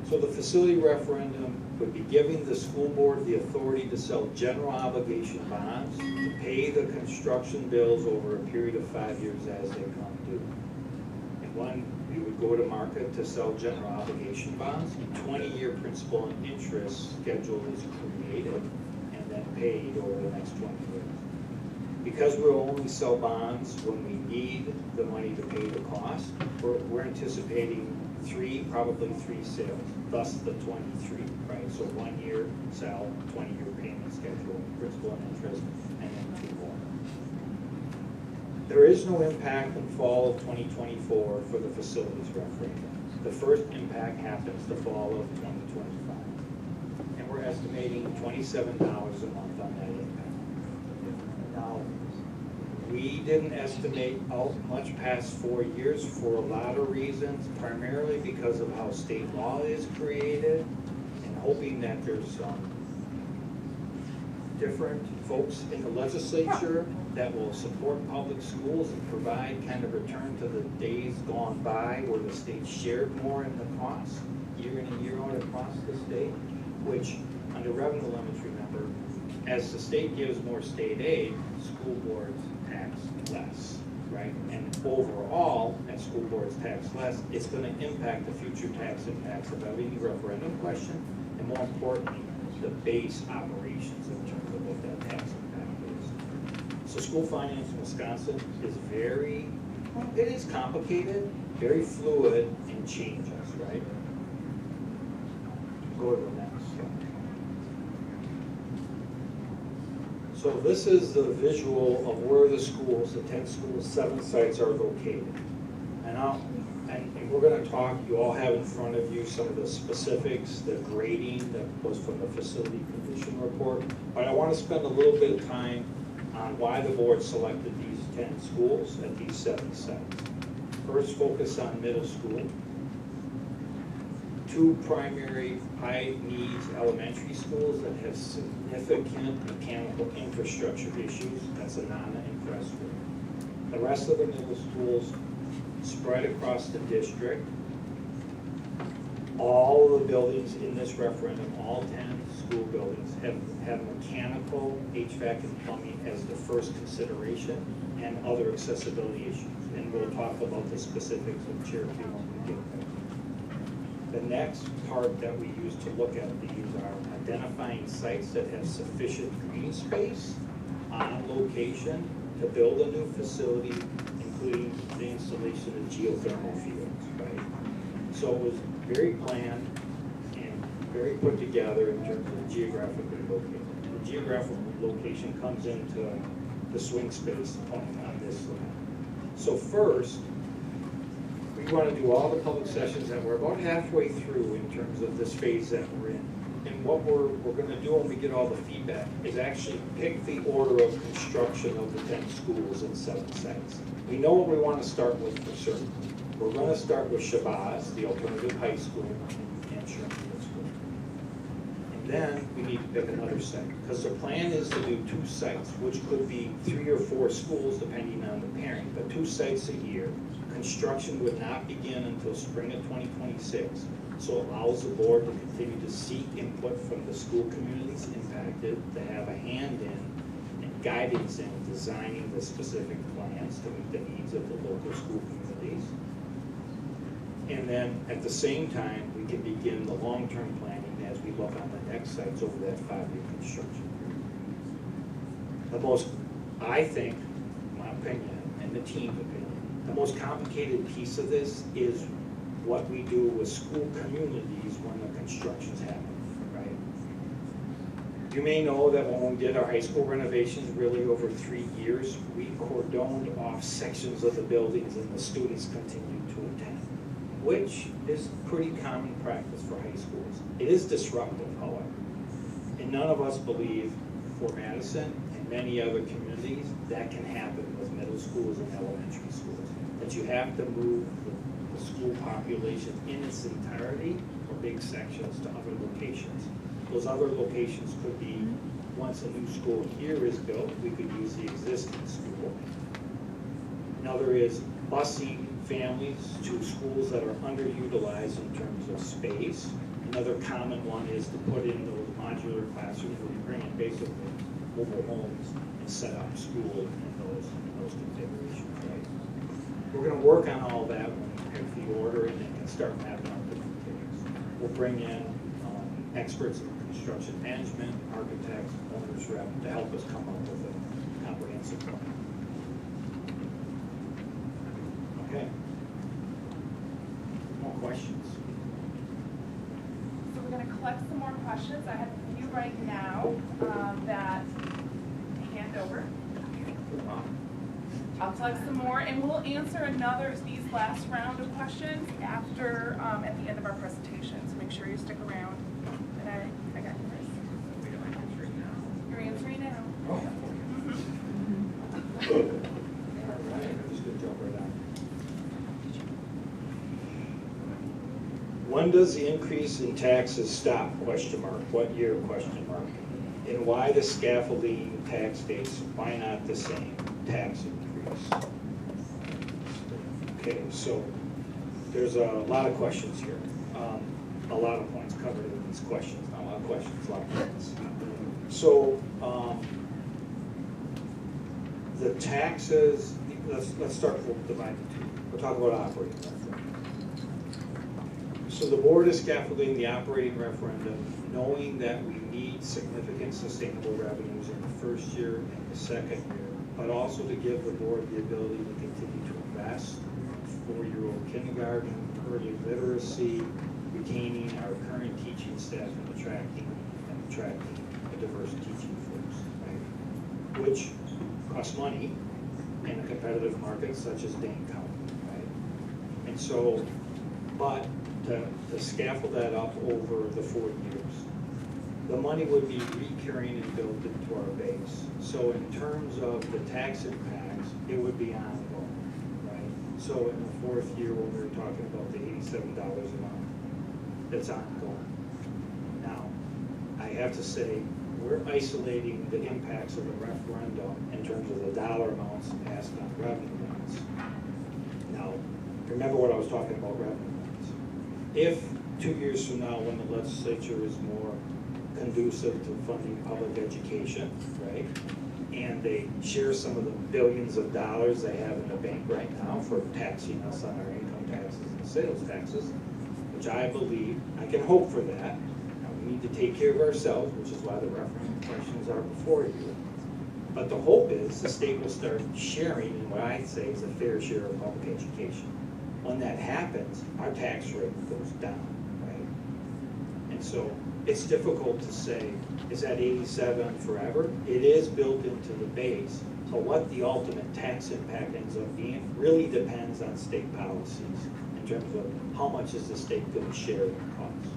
So the facility referendum would be giving the school board the authority to sell general obligation bonds to pay the construction bills over a period of 5 years as they come due. And one, we would go to market to sell general obligation bonds. A 20-year principal and interest schedule is created and then paid over the next 20 years. Because we'll only sell bonds when we need the money to pay the cost, we're anticipating probably three sales, thus the 23, right? So 1 year sell, 20-year payment schedule, principal and interest, and then 2 more. There is no impact in fall of 2024 for the facilities referendum. The first impact happens the fall of 2025. And we're estimating $27 a month on that impact. Now, we didn't estimate out much past 4 years for a lot of reasons, primarily because of how state law is created, and hoping that there's some different folks in the legislature that will support public schools and provide kind of return to the days gone by where the state shared more in the costs, year in and year out across the state, which under revenue limits, remember, as the state gives more state aid, school boards tax less, right? And overall, as school boards tax less, it's going to impact the future tax impacts of every referendum question, and more importantly, the base operations in terms of what that tax impact is. So school finance in Wisconsin is it is complicated, very fluid, and changes, right? Go to the next slide. So this is the visual of where the schools, the 10 schools, 7 sites are located. And we're going to talk, you all have in front of you some of the specifics, the grading that was from the facility condition report. But I want to spend a little bit of time on why the board selected these 10 schools at these 7 sites. First, focus on middle school. 2 primary high needs elementary schools that have significant mechanical infrastructure issues. That's Anana and Crestwood. The rest of the middle schools spread across the district. All of the buildings in this referendum, all 10 school buildings, have mechanical, HVAC, and plumbing as the first consideration, and other accessibility issues. And we'll talk about the specifics of Cherokee when we get there. The next part that we use to look at these are identifying sites that have sufficient green space on location to build a new facility, including the installation of geothermal fields, right? So it was very planned and very put together in terms of the geographical location. The geographical location comes into the swing space on this slide. So first, we want to do all the public sessions that we're about halfway through in terms of this phase that we're in. And what we're going to do when we get all the feedback is actually pick the order of construction of the 10 schools and 7 sites. We know what we want to start with for certain. We're going to start with Shabazz, the alternative high school, and Sherman Middle School. And then we need to pick another site, because the plan is to do 2 sites, which could be 3 or 4 schools depending on the parent, but 2 sites a year. Construction would not begin until spring of 2026, so it allows the board to continue to seek input from the school communities impacted, to have a hand in and guidance in designing the specific plans to meet the needs of the local school communities. And then at the same time, we can begin the long-term planning as we look on the next sites over that 5-year construction period. The most, I think, in my opinion, and the team's opinion, the most complicated piece of this is what we do with school communities when the construction's happening, right? You may know that when we did our high school renovations, really over 3 years, we cordoned off sections of the buildings and the students continued to attend, which is pretty common practice for high schools. It is disruptive, however. And none of us believe for Madison and many other communities that can happen with middle schools and elementary schools. That you have to move the school population in its entirety or big sections to other locations. Those other locations could be, once a new school here is built, we could use the existing school. Another is busing families to schools that are underutilized in terms of space. Another common one is to put in those modular classrooms where you bring in basically mobile homes and set up school in those configurations, right? We're going to work on all that when we pick the order and then start mapping out different things. We'll bring in experts in construction management, architects, owners rep to help us come up with a comprehensive plan. Okay. More questions? So we're gonna collect some more questions. I have a few right now that hand over. I'll collect some more, and we'll answer these last round of questions after, at the end of our presentation. So make sure you stick around. And I got yours. You're answering now. Oh. All right, I'm just gonna jump right on. When does the increase in taxes stop? Question mark. What year? Question mark. And why the scaffolding tax dates? Why not the same tax increase? Okay, so there's a lot of questions here. A lot of points covered in these questions. Not a lot of questions, a lot of points. So the taxes, let's start with divided two. We'll talk about operating referendum. So the board is scaffolding the operating referendum, knowing that we need significant sustainable revenues in the first year and the second year, but also to give the board the ability to continue to invest, 4-year-old kindergarten, early literacy, retaining our current teaching staff and attracting a diverse teaching force, right? Which costs money in a competitive market such as Dane County, right? And so, but to scaffold that up over the 4 years, the money would be recurring and built into our base. So in terms of the tax impact, things, it would be ongoing, right? So in the fourth year, when we were talking about the $87 a month, that's ongoing. Now, I have to say, we're isolating the impacts of the referendum in terms of the dollar amounts passed on revenue limits. Now, remember what I was talking about revenue limits. If 2 years from now, when the legislature is more conducive to funding public education, right? And they share some of the billions of dollars they have in the bank right now for taxing us on our income taxes and sales taxes, which I believe, I can hope for that. Now, we need to take care of ourselves, which is why the referendum questions are before you. But the hope is the state will start sharing in what I say is a fair share of public education. When that happens, our tax rate goes down, right? And so it's difficult to say, is that 87 forever? It is built into the base, but what the ultimate tax impact ends up being really depends on state policies in terms of how much is the state going to share in the costs.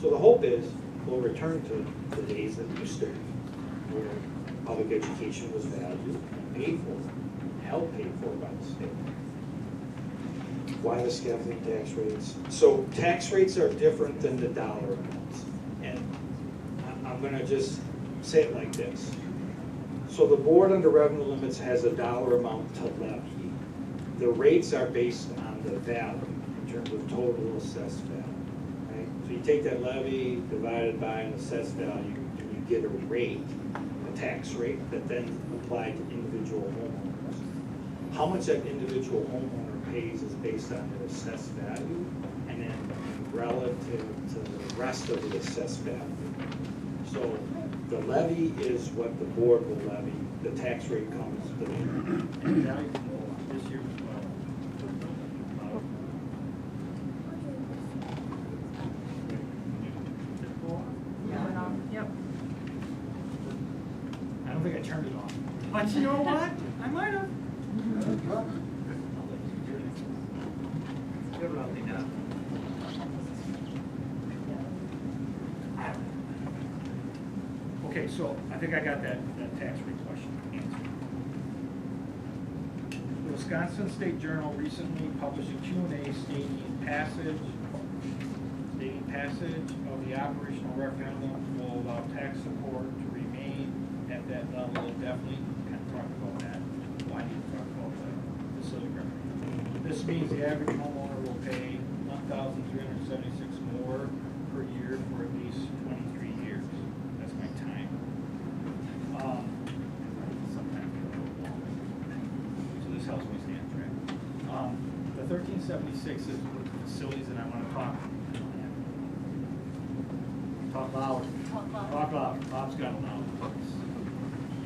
So the hope is we'll return to the days that used to be, where public education was valued and paid for, helped paid for by the state. Why the scaffolding tax rates? So tax rates are different than the dollar amounts. And I'm going to just say it like this. So the board under revenue limits has a dollar amount to levy. The rates are based on the value in terms of total assessed value. Right? So you take that levy divided by an assessed value and you get a rate, a tax rate that then applied to individual homeowners. How much that individual homeowner pays is based on their assessed value and then relative to the rest of the assessed value. So the levy is what the board will levy, the tax rate comes to the. And value this year as well. Yep. I don't think I turned it on. But you know what? I might have. Okay, so I think I got that tax rate question answered. The Wisconsin State Journal recently published a Q&A stating passage of the operational referendum will allow tax support to remain at that level indefinitely. Kind of talked about that. Why need to talk about the facility referendum? This means the average homeowner will pay $1,376 more per year for at least 23 years. That's my time. So this helps me stand track. The 1376 is what the facilities that I want to talk. Talk loud. Talk loud. Bob's got them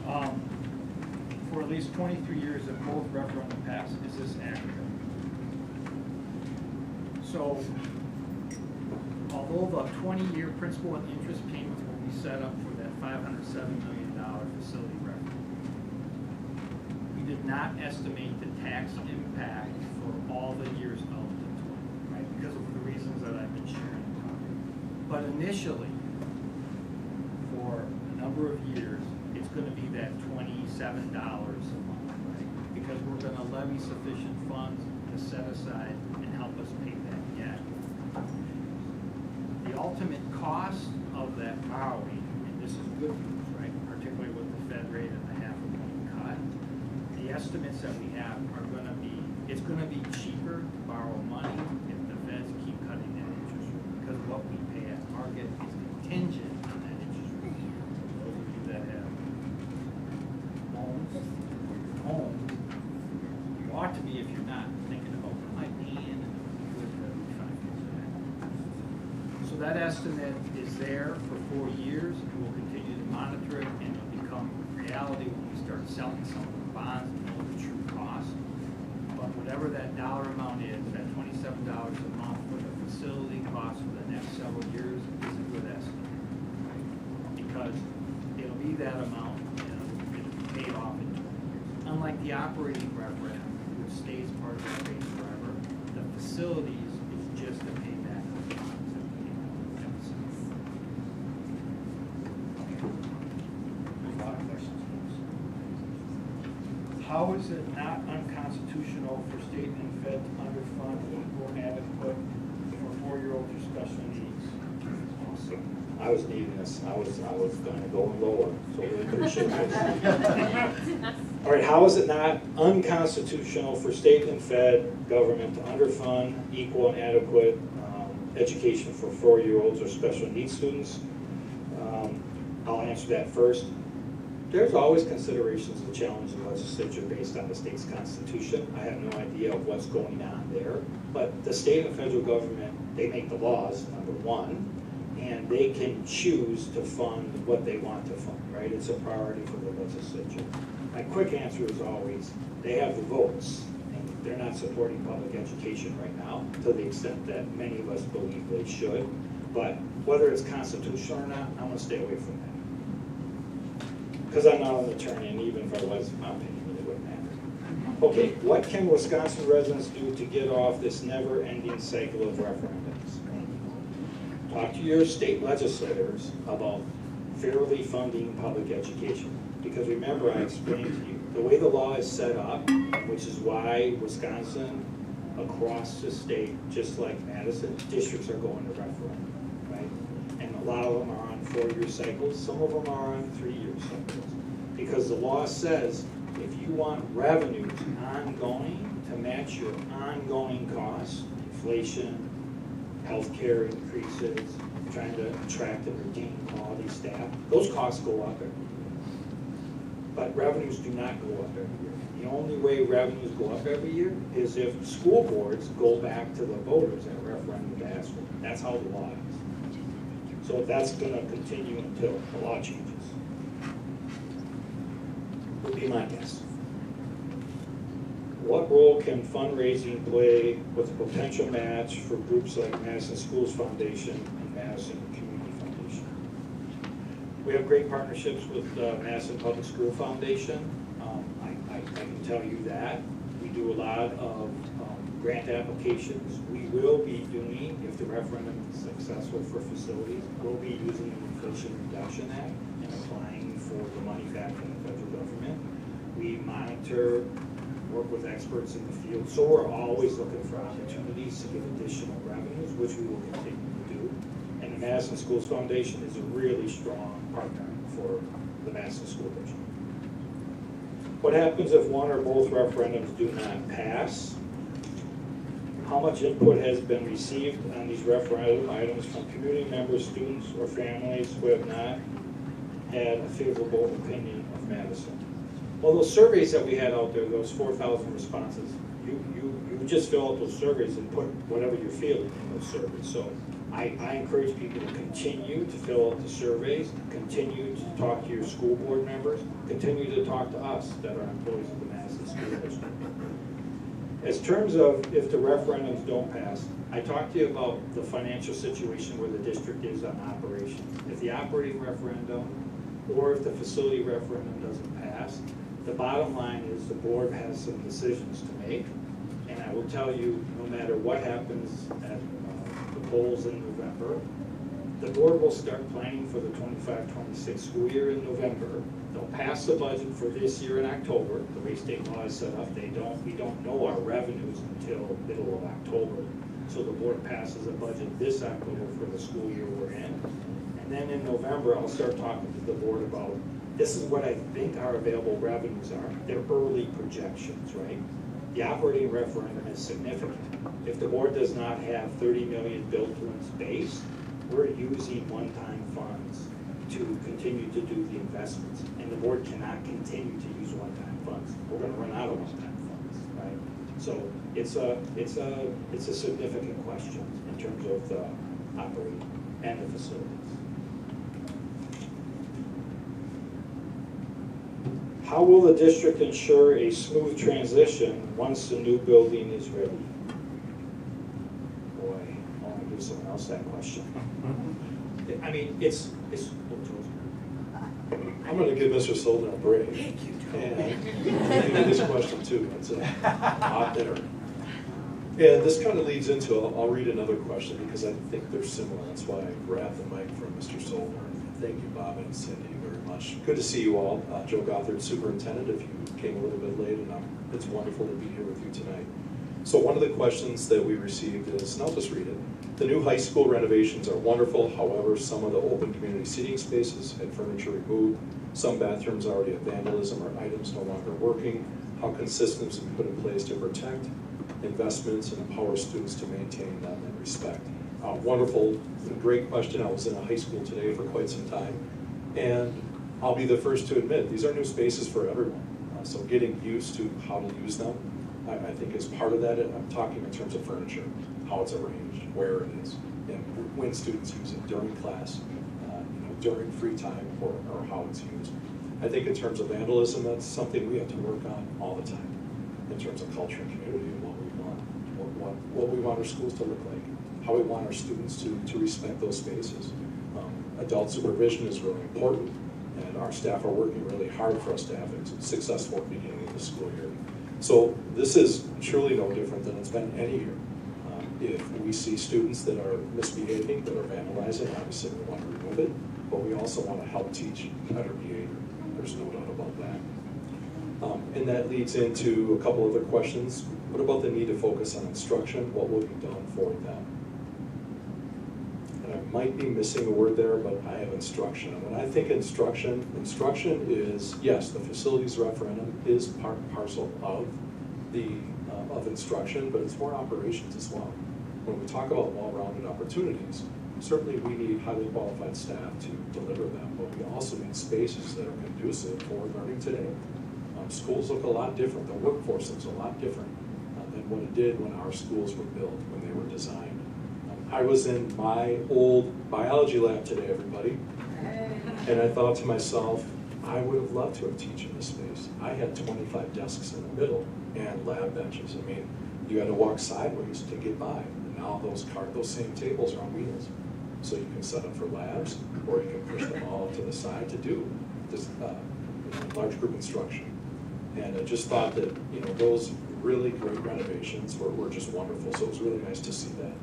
loud. For at least 23 years if both referendum pass, is this accurate? So, although the 20-year principal and interest payments will be set up for that $507 million facility referendum, we did not estimate the tax impact for all the years up to 20, right? Because of the reasons that I've been sharing. But initially, for a number of years, it's going to be that $27 a month, right? Because we're going to levy sufficient funds to set aside and help us pay that debt. The ultimate cost of that borrowing, and this is good news, right? Particularly with the Fed rate and the half-a-point cut, the estimates that we have are going to be, it's going to be cheaper to borrow money if the Feds keep cutting that interest rate, because what we pay at market is contingent on that interest rate. Those of you that have homes, or your home, you ought to be, if you're not, thinking about what am I paying and with the 5 years of that. So that estimate is there for 4 years, and we'll continue to monitor it, and it'll become reality when we start selling some of the bonds and know the true cost. But whatever that dollar amount is, that $27 a month for the facility cost for the next several years is a good estimate. Right? Because it'll be that amount, and it'll be paid off in 20 years. Unlike the operating referendum, which stays part of the rate forever, the facilities is just a payback of the bonds that we have. There's a lot of questions, folks. How is it not unconstitutional for state and fed to underfund equal and adequate for 4-year-olds or special needs? Awesome. I was needing this. I was going to go lower, so we appreciate this. All right, how is it not unconstitutional for state and fed government to underfund equal and adequate education for 4-year-olds or special needs students? I'll answer that first. There's always considerations to challenge the legislature based on the state's constitution. I have no idea of what's going on there, but the state and federal government, they make the laws, number one, and they can choose to fund what they want to fund, right? It's a priority for the legislature. My quick answer is always, they have the votes, and they're not supporting public education right now to the extent that many of us believe they should. But whether it's constitutional or not, I'm gonna stay away from that. Because I'm not an attorney, and even if I was, my opinion, it wouldn't matter. Okay, what can Wisconsin residents do to get off this never-ending cycle of referendums? Talk to your state legislators about fairly funding public education. Because remember, I explained to you, the way the law is set up, which is why Wisconsin, across the state, just like Madison, districts are going to referendum, right? And a lot of them are on 4-year cycles, some of them are on 3-year cycles. Because the law says, if you want revenues ongoing to match your ongoing costs, inflation, healthcare increases, trying to attract and retain quality staff, those costs go up every year. But revenues do not go up every year. The only way revenues go up every year is if school boards go back to the voters at a referendum to ask for it. That's how the law is. So that's going to continue until the law changes. Would be my guess. What role can fundraising play with a potential match for groups like Madison Schools Foundation and Madison Community Foundation? We have great partnerships with Madison Public School Foundation. I can tell you that. We do a lot of grant applications. We will be doing, if the referendum is successful for facilities, we'll be using the Inflation Reduction Act and applying for the money back from the federal government. We monitor, work with experts in the field, so we're always looking for opportunities to get additional revenues, which we will continue to do. And the Madison Schools Foundation is a really strong partner for the Madison School District. What happens if one or both referendums do not pass? How much input has been received on these referendum items from community members, students, or families who have not had a favorable opinion of Madison? Well, those surveys that we had out there, those 4,000 responses, you just fill out those surveys and put whatever you're feeling in those surveys. So I encourage people to continue to fill out the surveys, continue to talk to your school board members, continue to talk to us that are employees of the Madison School District. As terms of if the referendums don't pass, I talked to you about the financial situation where the district is on operations. If the operating referendum or if the facility referendum doesn't pass, the bottom line is the board has some decisions to make. And I will tell you, no matter what happens at the polls in November, the board will start planning for the 25-26 school year in November. They'll pass the budget for this year in October. The way state law is set up, we don't know our revenues until middle of October. So the board passes a budget this October for the school year we're in. And then in November, I'll start talking to the board about, this is what I think our available revenues are. They're early projections, right? The operating referendum is significant. If the board does not have 30 million built to its base, we're using one-time funds to continue to do the investments. And the board cannot continue to use one-time funds. We're going to run out of one-time funds, right? So it's a significant question in terms of the operating and the facilities. How will the district ensure a smooth transition once the new building is ready? Boy, I want to give someone else that question. I mean, it's I'm going to give Mr. Soldner a break. Thank you, Joe. And this question too. It's a lot there. And this kind of leads into, I'll read another question because I think they're similar. That's why I grabbed the mic from Mr. Soldner Thank you, Bob and Cindy, very much. Good to see you all. Joe Gothard, Superintendent, if you came a little bit late, and it's wonderful to be here with you tonight. So one of the questions that we received is, and I'll just read it. The new high school renovations are wonderful, however, some of the open community seating spaces had furniture removed, some bathrooms already have vandalism or items no longer working. How can systems be put in place to protect investments and empower students to maintain them and respect? Wonderful, great question. I was in a high school today for quite some time, and I'll be the first to admit, these are new spaces for everyone. So getting used to how to use them, I think is part of that. I'm talking in terms of furniture, how it's arranged, where it is, and when students use it during class, during free time, or how it's used. I think in terms of vandalism, that's something we have to work on all the time, in terms of culture and community and what we want our schools to look like, how we want our students to respect those spaces. Adult supervision is really important, and our staff are working really hard for us to have a successful beginning of the school year. So this is truly no different than it's been any year. If we see students that are misbehaving, that are vandalizing, obviously we want to remove it, but we also want to help teach better behavior. There's no doubt about that. And that leads into a couple other questions. What about the need to focus on instruction? What will be done for them? And I might be missing a word there, but I have instruction. And when I think instruction is, yes, the facilities referendum is part and parcel of of instruction, but it's more operations as well. When we talk about well-rounded opportunities, certainly we need highly qualified staff to deliver them, but we also need spaces that are conducive for learning today. Schools look a lot different, the workforce looks a lot different than what it did when our schools were built, when they were designed. I was in my old biology lab today, everybody, and I thought to myself, I would have loved to have taught in this space. I had 25 desks in the middle and lab benches. I mean, you had to walk sideways to get by. And now those same tables are on wheels. So you can set up for labs, or you can push them all to the side to do this large group instruction. And I just thought that those really great renovations were just wonderful. So it was really nice to see that.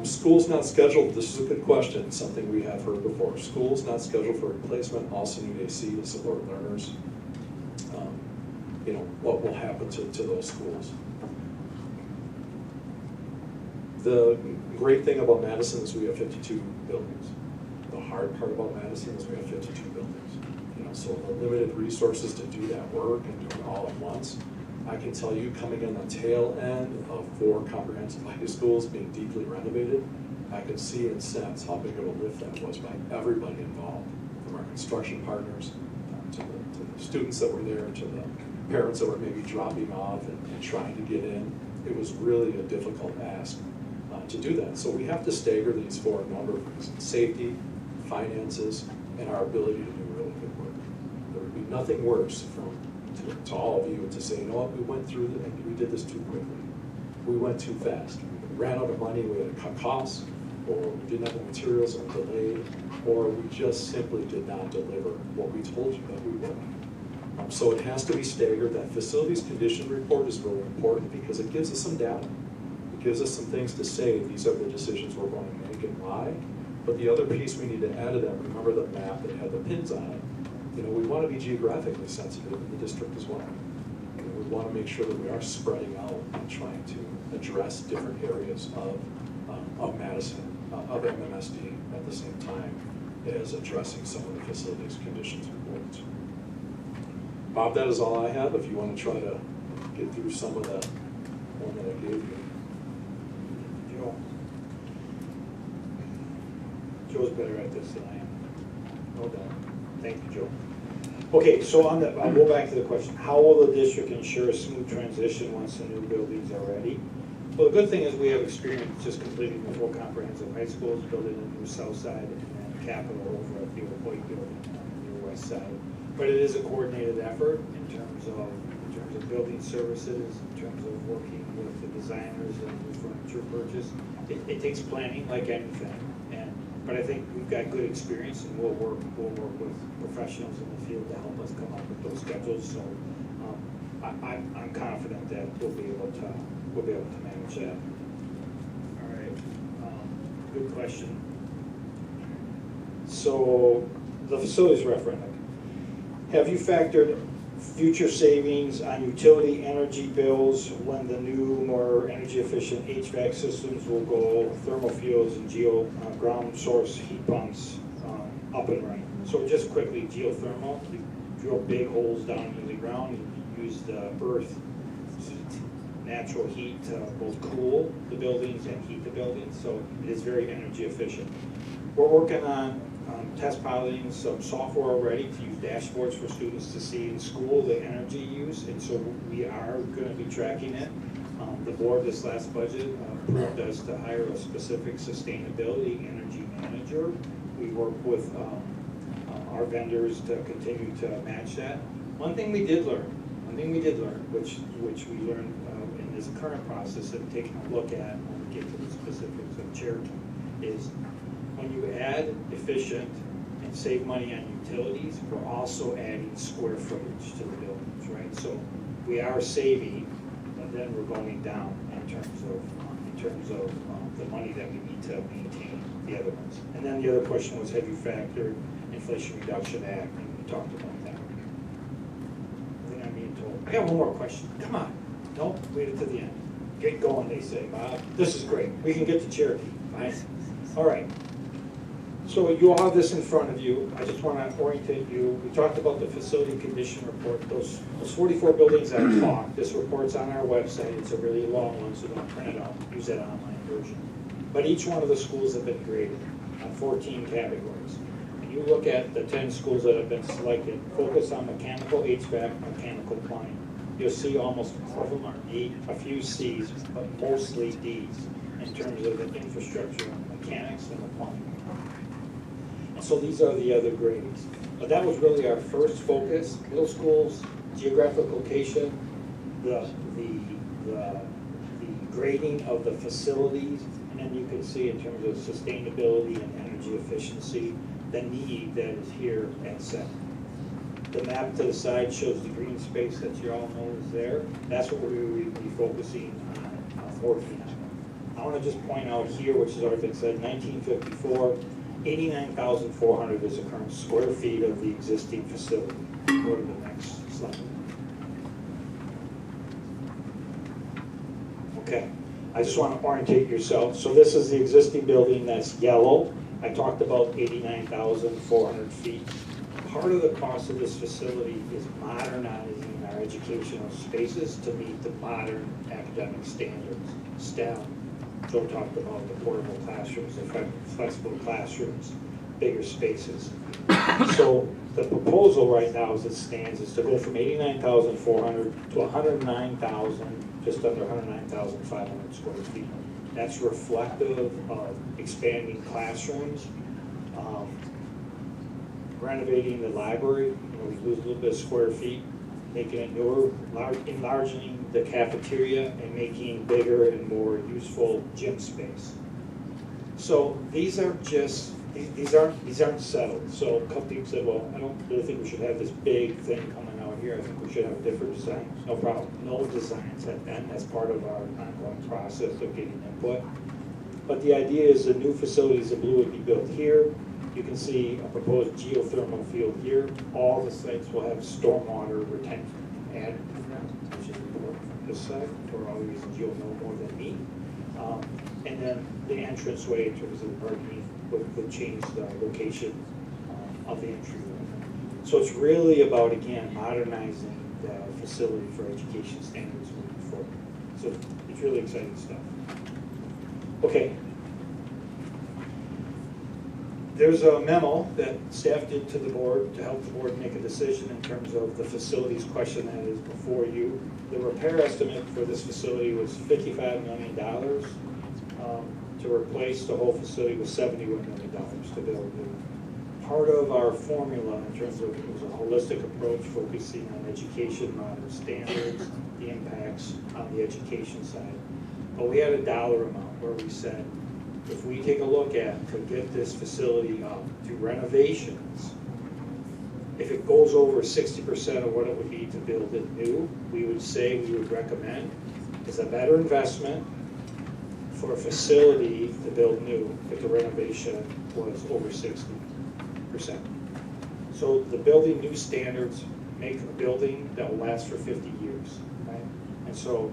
Schools not scheduled, this is a good question, something we have heard before. Schools not scheduled for replacement also need AC to support learners. What will happen to those schools? The great thing about Madison is we have 52 buildings. The hard part about Madison is we have 52 buildings. So the limited resources to do that work and do it all at once. I can tell you, coming in the tail end of 4 comprehensive high schools being deeply renovated, I could see and sense how big of a lift that was by everybody involved, from our construction partners to the students that were there, to the parents that were maybe dropping off and trying to get in. It was really a difficult ask to do that. So we have to stagger these for a number of reasons: safety, finances, and our ability to do really good work. There would be nothing worse to all of you to say, you know what, we went through and we did this too quickly. We went too fast. We ran out of money, we had to cut costs, or we didn't have the materials and delayed, or we just simply did not deliver what we told you that we would. So it has to be staggered. That facilities condition report is really important because it gives us some data. It gives us some things to say, these are the decisions we're going to make and why. But the other piece we need to add to that, remember the map that had the pins on it. We want to be geographically sensitive in the district as well. We want to make sure that we are spreading out and trying to address different areas of Madison, of MMSD at the same time as addressing some of the facilities conditions reports. Bob, that is all I have. If you want to try to get through some of the one that I gave you. Joe's better at this than I am. No doubt. Thank you, Joe. Okay, so I'll go back to the question. How will the district ensure a smooth transition once the new buildings are ready? Well, the good thing is we have experience just completing the 4 comprehensive high schools, building a new south side, and then Capitol over at the old White building on the west side. But it is a coordinated effort in terms of building services, in terms of working with the designers and the furniture purchase. It takes planning like anything. But I think we've got good experience, and we'll work with professionals in the field to help us come up with those schedules. So I'm confident that we'll be able to manage that. All right, good question. So the facilities referendum. Have you factored future savings on utility energy bills when the new, more energy efficient HVAC systems will go thermal fuels and ground source heat pumps up and running? So just quickly, geothermal, you drill big holes down into the ground, and use the earth heat, natural heat to both cool the buildings and heat the buildings, so it is very energy efficient. We're working on test piloting some software already to use dashboards for students to see in school the energy use, and so we are going to be tracking it. The board this last budget approved us to hire a specific sustainability energy manager. We work with our vendors to continue to match that. One thing we did learn, which we learned in this current process of taking a look at when we get to the specifics of Cherokee, is when you add efficient and save money on utilities, we're also adding square footage to the buildings, right? So we are saving, but then we're going down in terms of the money that we need to maintain the other ones. And then the other question was, have you factored Inflation Reduction Act? And we talked about that. I think I'm being told. I got one more question. Come on. Nope, wait it to the end. Get going, they say, Bob. This is great. We can get to Cherokee. Fine. All right. So you all have this in front of you. I just want to orientate you. We talked about the facility condition report. Those 44 buildings I talked, this report's on our website. It's a really long one, so don't print it out. Use that online version. But each one of the schools have been graded on 14 categories. And you look at the 10 schools that have been selected, focus on mechanical HVAC, mechanical plumbing. You'll see almost all of them are D, a few C's, but mostly D's in terms of the infrastructure, mechanics, and the plumbing. So these are the other grades. But that was really our first focus. Middle schools, geographic location, the grading of the facilities, and then you can see in terms of sustainability and energy efficiency, the need that is here at 7. The map to the side shows the green space that you all know is there. That's what we will be focusing on working on. I want to just point out here, which has already been said, 1954, 89,400 is the current square feet of the existing facility. Go to the next slide. Okay, I just want to orientate yourself. So this is the existing building that's yellow. I talked about 89,400 feet. Part of the cost of this facility is modernizing our educational spaces to meet the modern academic standards. STEM. Joe talked about the portable classrooms, the flexible classrooms, bigger spaces. So the proposal right now as it stands is to go from 89,400 to 109,000, just under 109,500 square feet. That's reflective of expanding classrooms, renovating the library. We lose a little bit of square feet, making it newer, enlarging the cafeteria, and making bigger and more useful gym space. So these are just, these aren't settled. So a couple people said, well, I don't really think we should have this big thing coming out here. I think we should have a different design. No problem. No designs have been. That's part of our ongoing process of getting input. But the idea is the new facilities in blue would be built here. You can see a proposed geothermal field here. All the sites will have stormwater retention added to them, which is important from this side. For all the reasons you'll know more than me. And then the entranceway in terms of the parking would change the location of the entryway. So it's really about, again, modernizing the facility for education standards moving forward. So it's really exciting stuff. Okay. There's a memo that staff did to the board to help the board make a decision in terms of the facilities question that is before you. The repair estimate for this facility was $55 million. To replace the whole facility was $71 million to build new. Part of our formula in terms of, it was a holistic approach focusing on education, modern standards, the impacts on the education side. But we had a dollar amount where we said, if we take a look at to get this facility up to renovations, if it goes over 60% of what it would be to build it new, we would recommend is a better investment for a facility to build new if the renovation was over 60. 50%. So the building new standards make a building that will last for 50 years, right? And so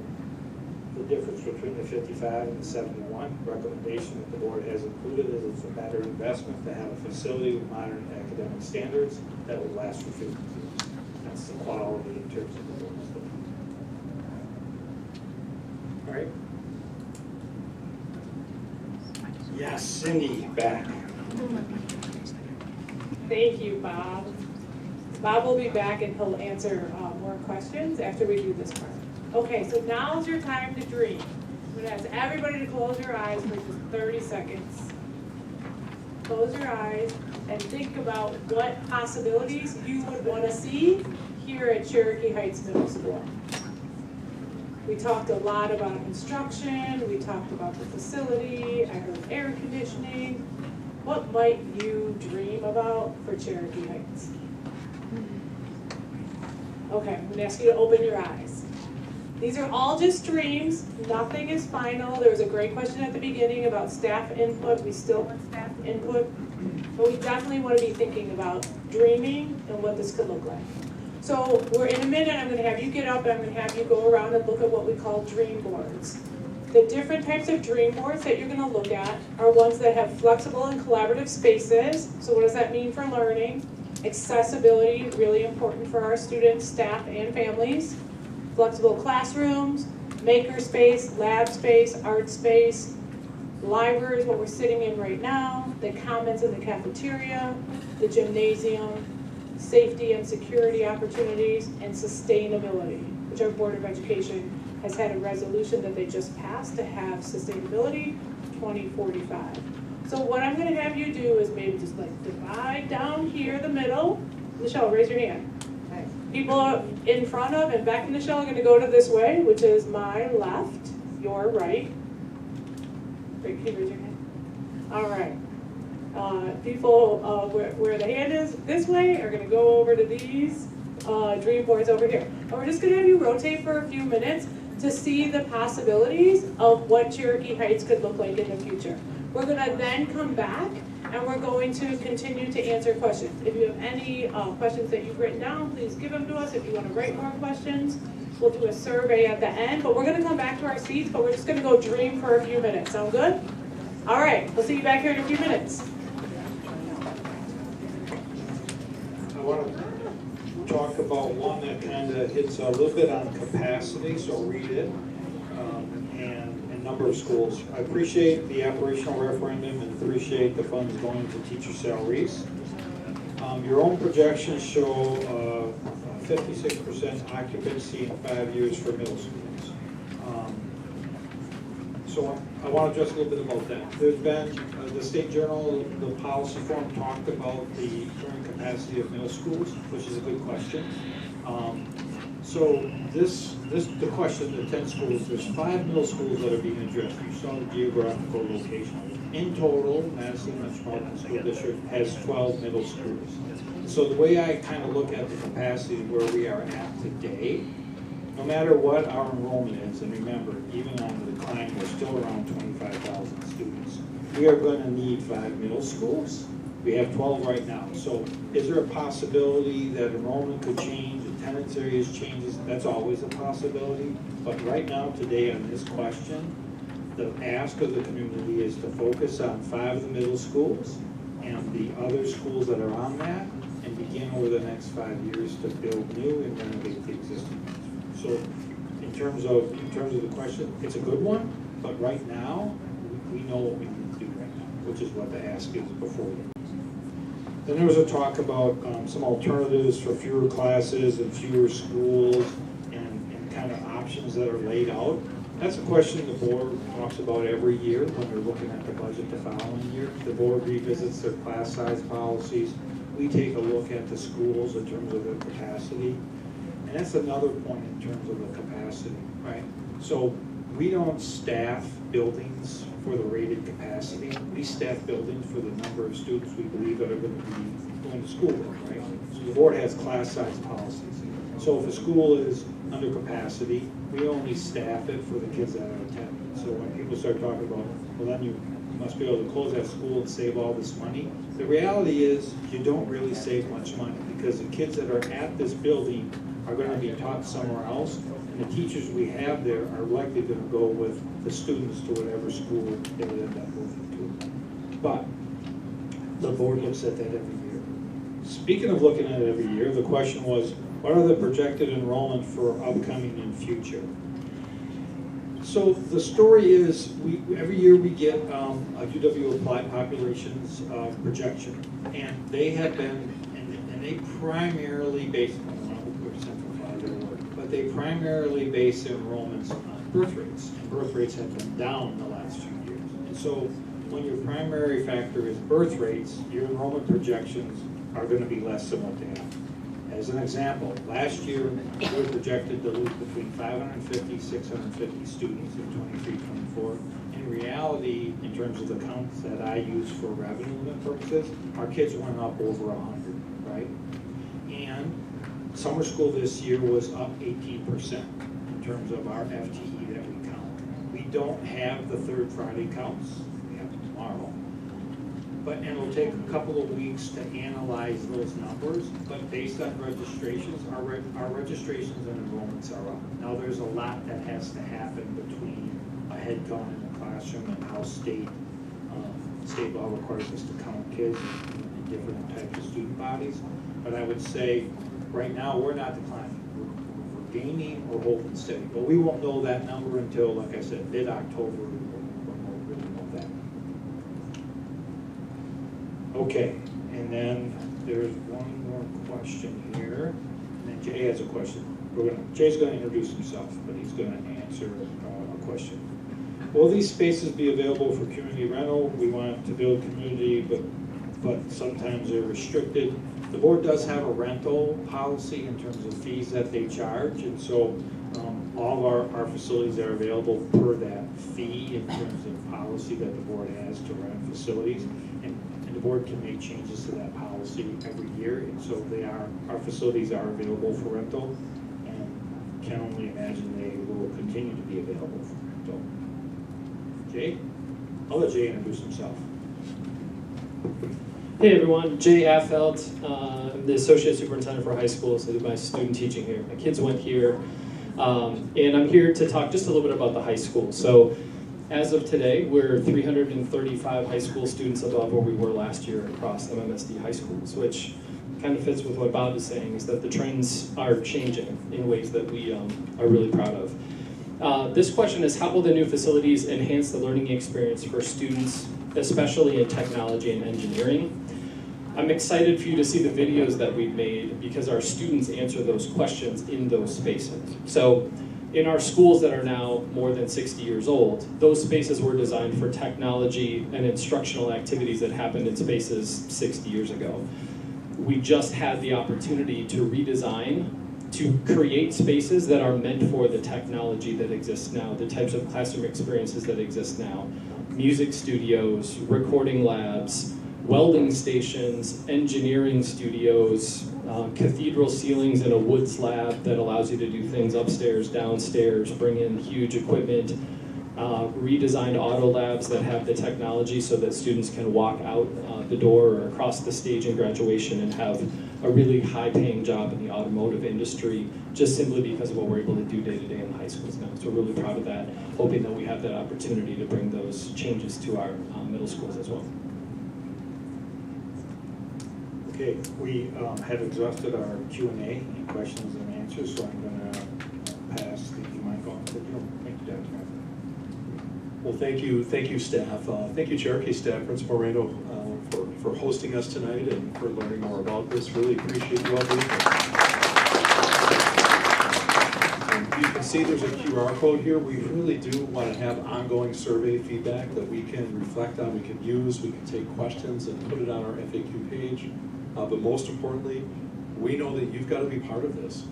the difference between the 55 and the 71 recommendation that the board has included is it's a better investment to have a facility with modern academic standards that will last for 50 years. That's the quality in terms of the buildings. All right. Yes, Cindy, back. Thank you, Bob. Bob will be back and he'll answer more questions after we do this part. Okay, so now's your time to dream. I'm gonna ask everybody to close your eyes for just 30 seconds. Close your eyes and think about what possibilities you would want to see here at Cherokee Heights Middle School. We talked a lot about construction, we talked about the facility, I heard air conditioning. What might you dream about for Cherokee Heights? Okay, I'm gonna ask you to open your eyes. These are all just dreams, nothing is final. There was a great question at the beginning about staff input. We still want staff input, but we definitely want to be thinking about dreaming and what this could look like. So we're in a minute, I'm gonna have you get up and I'm gonna have you go around and look at what we call dream boards. The different types of dream boards that you're gonna look at are ones that have flexible and collaborative spaces. So what does that mean for learning? Accessibility, really important for our students, staff, and families. Flexible classrooms, maker space, lab space, art space, library is what we're sitting in right now, the commons in the cafeteria, the gymnasium, safety and security opportunities, and sustainability, which our Board of Education has had a resolution that they just passed to have sustainability 2045. So what I'm gonna have you do is maybe just like divide down here the middle. Michelle, raise your hand. People in front of and back in the shell are going to go to this way, which is my left, your right. Can you raise your hand? All right. People where the hand is this way are going to go over to these dream boards over here. And we're just going to have you rotate for a few minutes to see the possibilities of what Cherokee Heights could look like in the future. We're going to then come back and we're going to continue to answer questions. If you have any questions that you've written down, please give them to us. If you want to write more questions, we'll do a survey at the end. But we're going to come back to our seats, but we're just going to go dream for a few minutes. Sound good? All right, we'll see you back here in a few minutes. I want to talk about one that kind of hits a little bit on capacity, so read it, and number of schools. I appreciate the operational referendum and appreciate the funds going to teacher salaries. Your own projections show 56% occupancy in 5 years for middle schools. So I want to address a little bit about that. There's been, the State Journal, the policy forum talked about the current capacity of middle schools, which is a good question. So the question, the 10 schools, there's 5 middle schools that are being addressed. You saw the geographical location. In total, Madison Metropolitan School District has 12 middle schools. So the way I kind of look at the capacity where we are at today, no matter what our enrollment is, and remember, even on the decline, we're still around 25,000 students. We are going to need 5 middle schools. We have 12 right now. So is there a possibility that enrollment could change, attendance areas changes? That's always a possibility. But right now, today, on this question, the ask of the community is to focus on 5 of the middle schools and the other schools that are on that, and begin over the next 5 years to build new and renovate the existing ones. So in terms of the question, it's a good one, but right now, we know what we need to do right now, which is what the ask is before you. Then there was a talk about some alternatives for fewer classes and fewer schools and kind of options that are laid out. That's a question the board talks about every year when they're looking at the budget the following year. The board revisits their class size policies. We take a look at the schools in terms of their capacity. And that's another point in terms of the capacity, right? So we don't staff buildings for the rated capacity. We staff buildings for the number of students we believe that are going to be going to school, right? So the board has class size policies. So if a school is under capacity, we only staff it for the kids that are attending. So when people start talking about, well, then you must be able to close that school and save all this money. The reality is, you don't really save much money, because the kids that are at this building are gonna be taught somewhere else, and the teachers we have there are likely gonna go with the students to whatever school they would end up moving to. But the board looks at that every year. Speaking of looking at it every year, the question was, what are the projected enrollment for upcoming and future? So the story is, every year we get a UW Applied populations projection, and they have been, and they primarily base, I don't want to oversimplify their work, but they primarily base their enrollments on birth rates, and birth rates have been down the last few years. And so when your primary factor is birth rates, your enrollment projections are going to be less than what they have. As an example, last year we were projected to lose between 550, 650 students in 23-24. In reality, in terms of the counts that I use for revenue limit purposes, our kids went up over 100, right? And summer school this year was up 18% in terms of our FTE that we count. We don't have the third Friday counts, we have them tomorrow. And it'll take a couple of weeks to analyze those numbers, but based on registrations, our registrations and enrollments are up. Now, there's a lot that has to happen between a head count in the classroom and how state law requires us to count kids in different types of student bodies. But I would say, right now, we're not declining. We're gaining or holding steady. But we won't know that number until, like I said, mid-October, when we'll really know that. Okay, and then there's one more question here, and then Jay has a question. Jay's gonna introduce himself, but he's gonna answer a question. Will these spaces be available for community rental? We want to build community, but sometimes they're restricted. The board does have a rental policy in terms of fees that they charge, and so all of our facilities are available per that fee in terms of policy that the board has to rent facilities. And the board can make changes to that policy every year, and so our facilities are available for rental, and can only imagine they will continue to be available for rental. Jay? I'll let Jay introduce himself. Hey everyone, Jay Affelt. I'm the Associate Superintendent for high schools. I do my student teaching here. My kids went here, and I'm here to talk just a little bit about the high school. So as of today, we're 335 high school students above where we were last year across MMSD high schools, which kind of fits with what Bob is saying, is that the trends are changing in ways that we are really proud of. This question is, how will the new facilities enhance the learning experience for students, especially in technology and engineering? I'm excited for you to see the videos that we've made because our students answer those questions in those spaces. So in our schools that are now more than 60 years old, those spaces were designed for technology and instructional activities that happened in spaces 60 years ago. We just had the opportunity to redesign, to create spaces that are meant for the technology that exists now, the types of classroom experiences that exist now. Music studios, recording labs, welding stations, engineering studios, cathedral ceilings in a wood slab that allows you to do things upstairs, downstairs, bring in huge equipment, redesigned auto labs that have the technology so that students can walk out the door or across the stage in graduation and have a really high-paying job in the automotive industry, just simply because of what we're able to do day-to-day in the high schools now. So we're really proud of that, hoping that we have that opportunity to bring those changes to our middle schools as well. Okay, we have exhausted our Q&A and questions and answers, so I'm going to pass the mic on to Joe. Thank you, Dr. Well, thank you, staff. Thank you, Cherokee staff, Principal Rando, for hosting us tonight and for learning more about this. Really appreciate you all being here. You can see there's a QR code here. We really do want to have ongoing survey feedback that we can reflect on, we can use, we can take questions and put it on our FAQ page. But most importantly, we know that you've got to be part of this.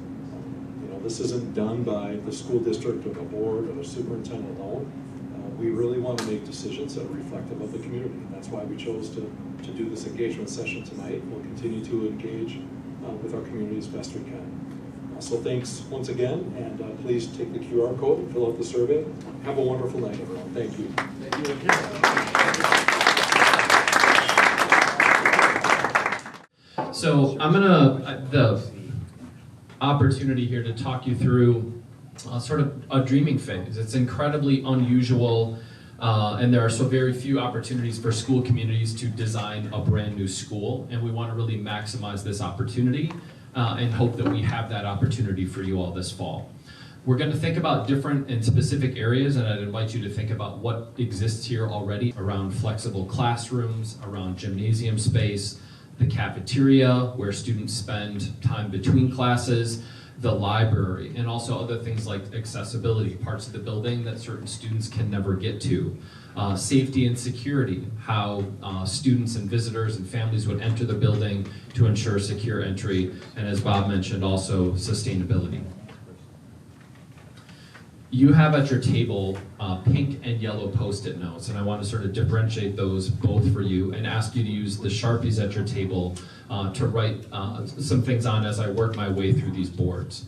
This isn't done by the school district or the board or the superintendent alone. We really want to make decisions that are reflective of the community. And that's why we chose to do this engagement session tonight. We'll continue to engage with our community as best we can. So thanks once again, and please take the QR code and fill out the survey. Have a wonderful night, everyone. Thank you. Thank you again. So I'm gonna, the opportunity here to talk you through sort of a dreaming phase. It's incredibly unusual, and there are so very few opportunities for school communities to design a brand new school, and we want to really maximize this opportunity and hope that we have that opportunity for you all this fall. We're going to think about different and specific areas, and I'd invite you to think about what exists here already around flexible classrooms, around gymnasium space, the cafeteria where students spend time between classes, the library, and also other things like accessibility, parts of the building that certain students can never get to. Safety and security, how students and visitors and families would enter the building to ensure secure entry, and as Bob mentioned, also sustainability. You have at your table pink and yellow Post-it notes, and I want to sort of differentiate those both for you and ask you to use the Sharpies at your table to write some things on as I work my way through these boards.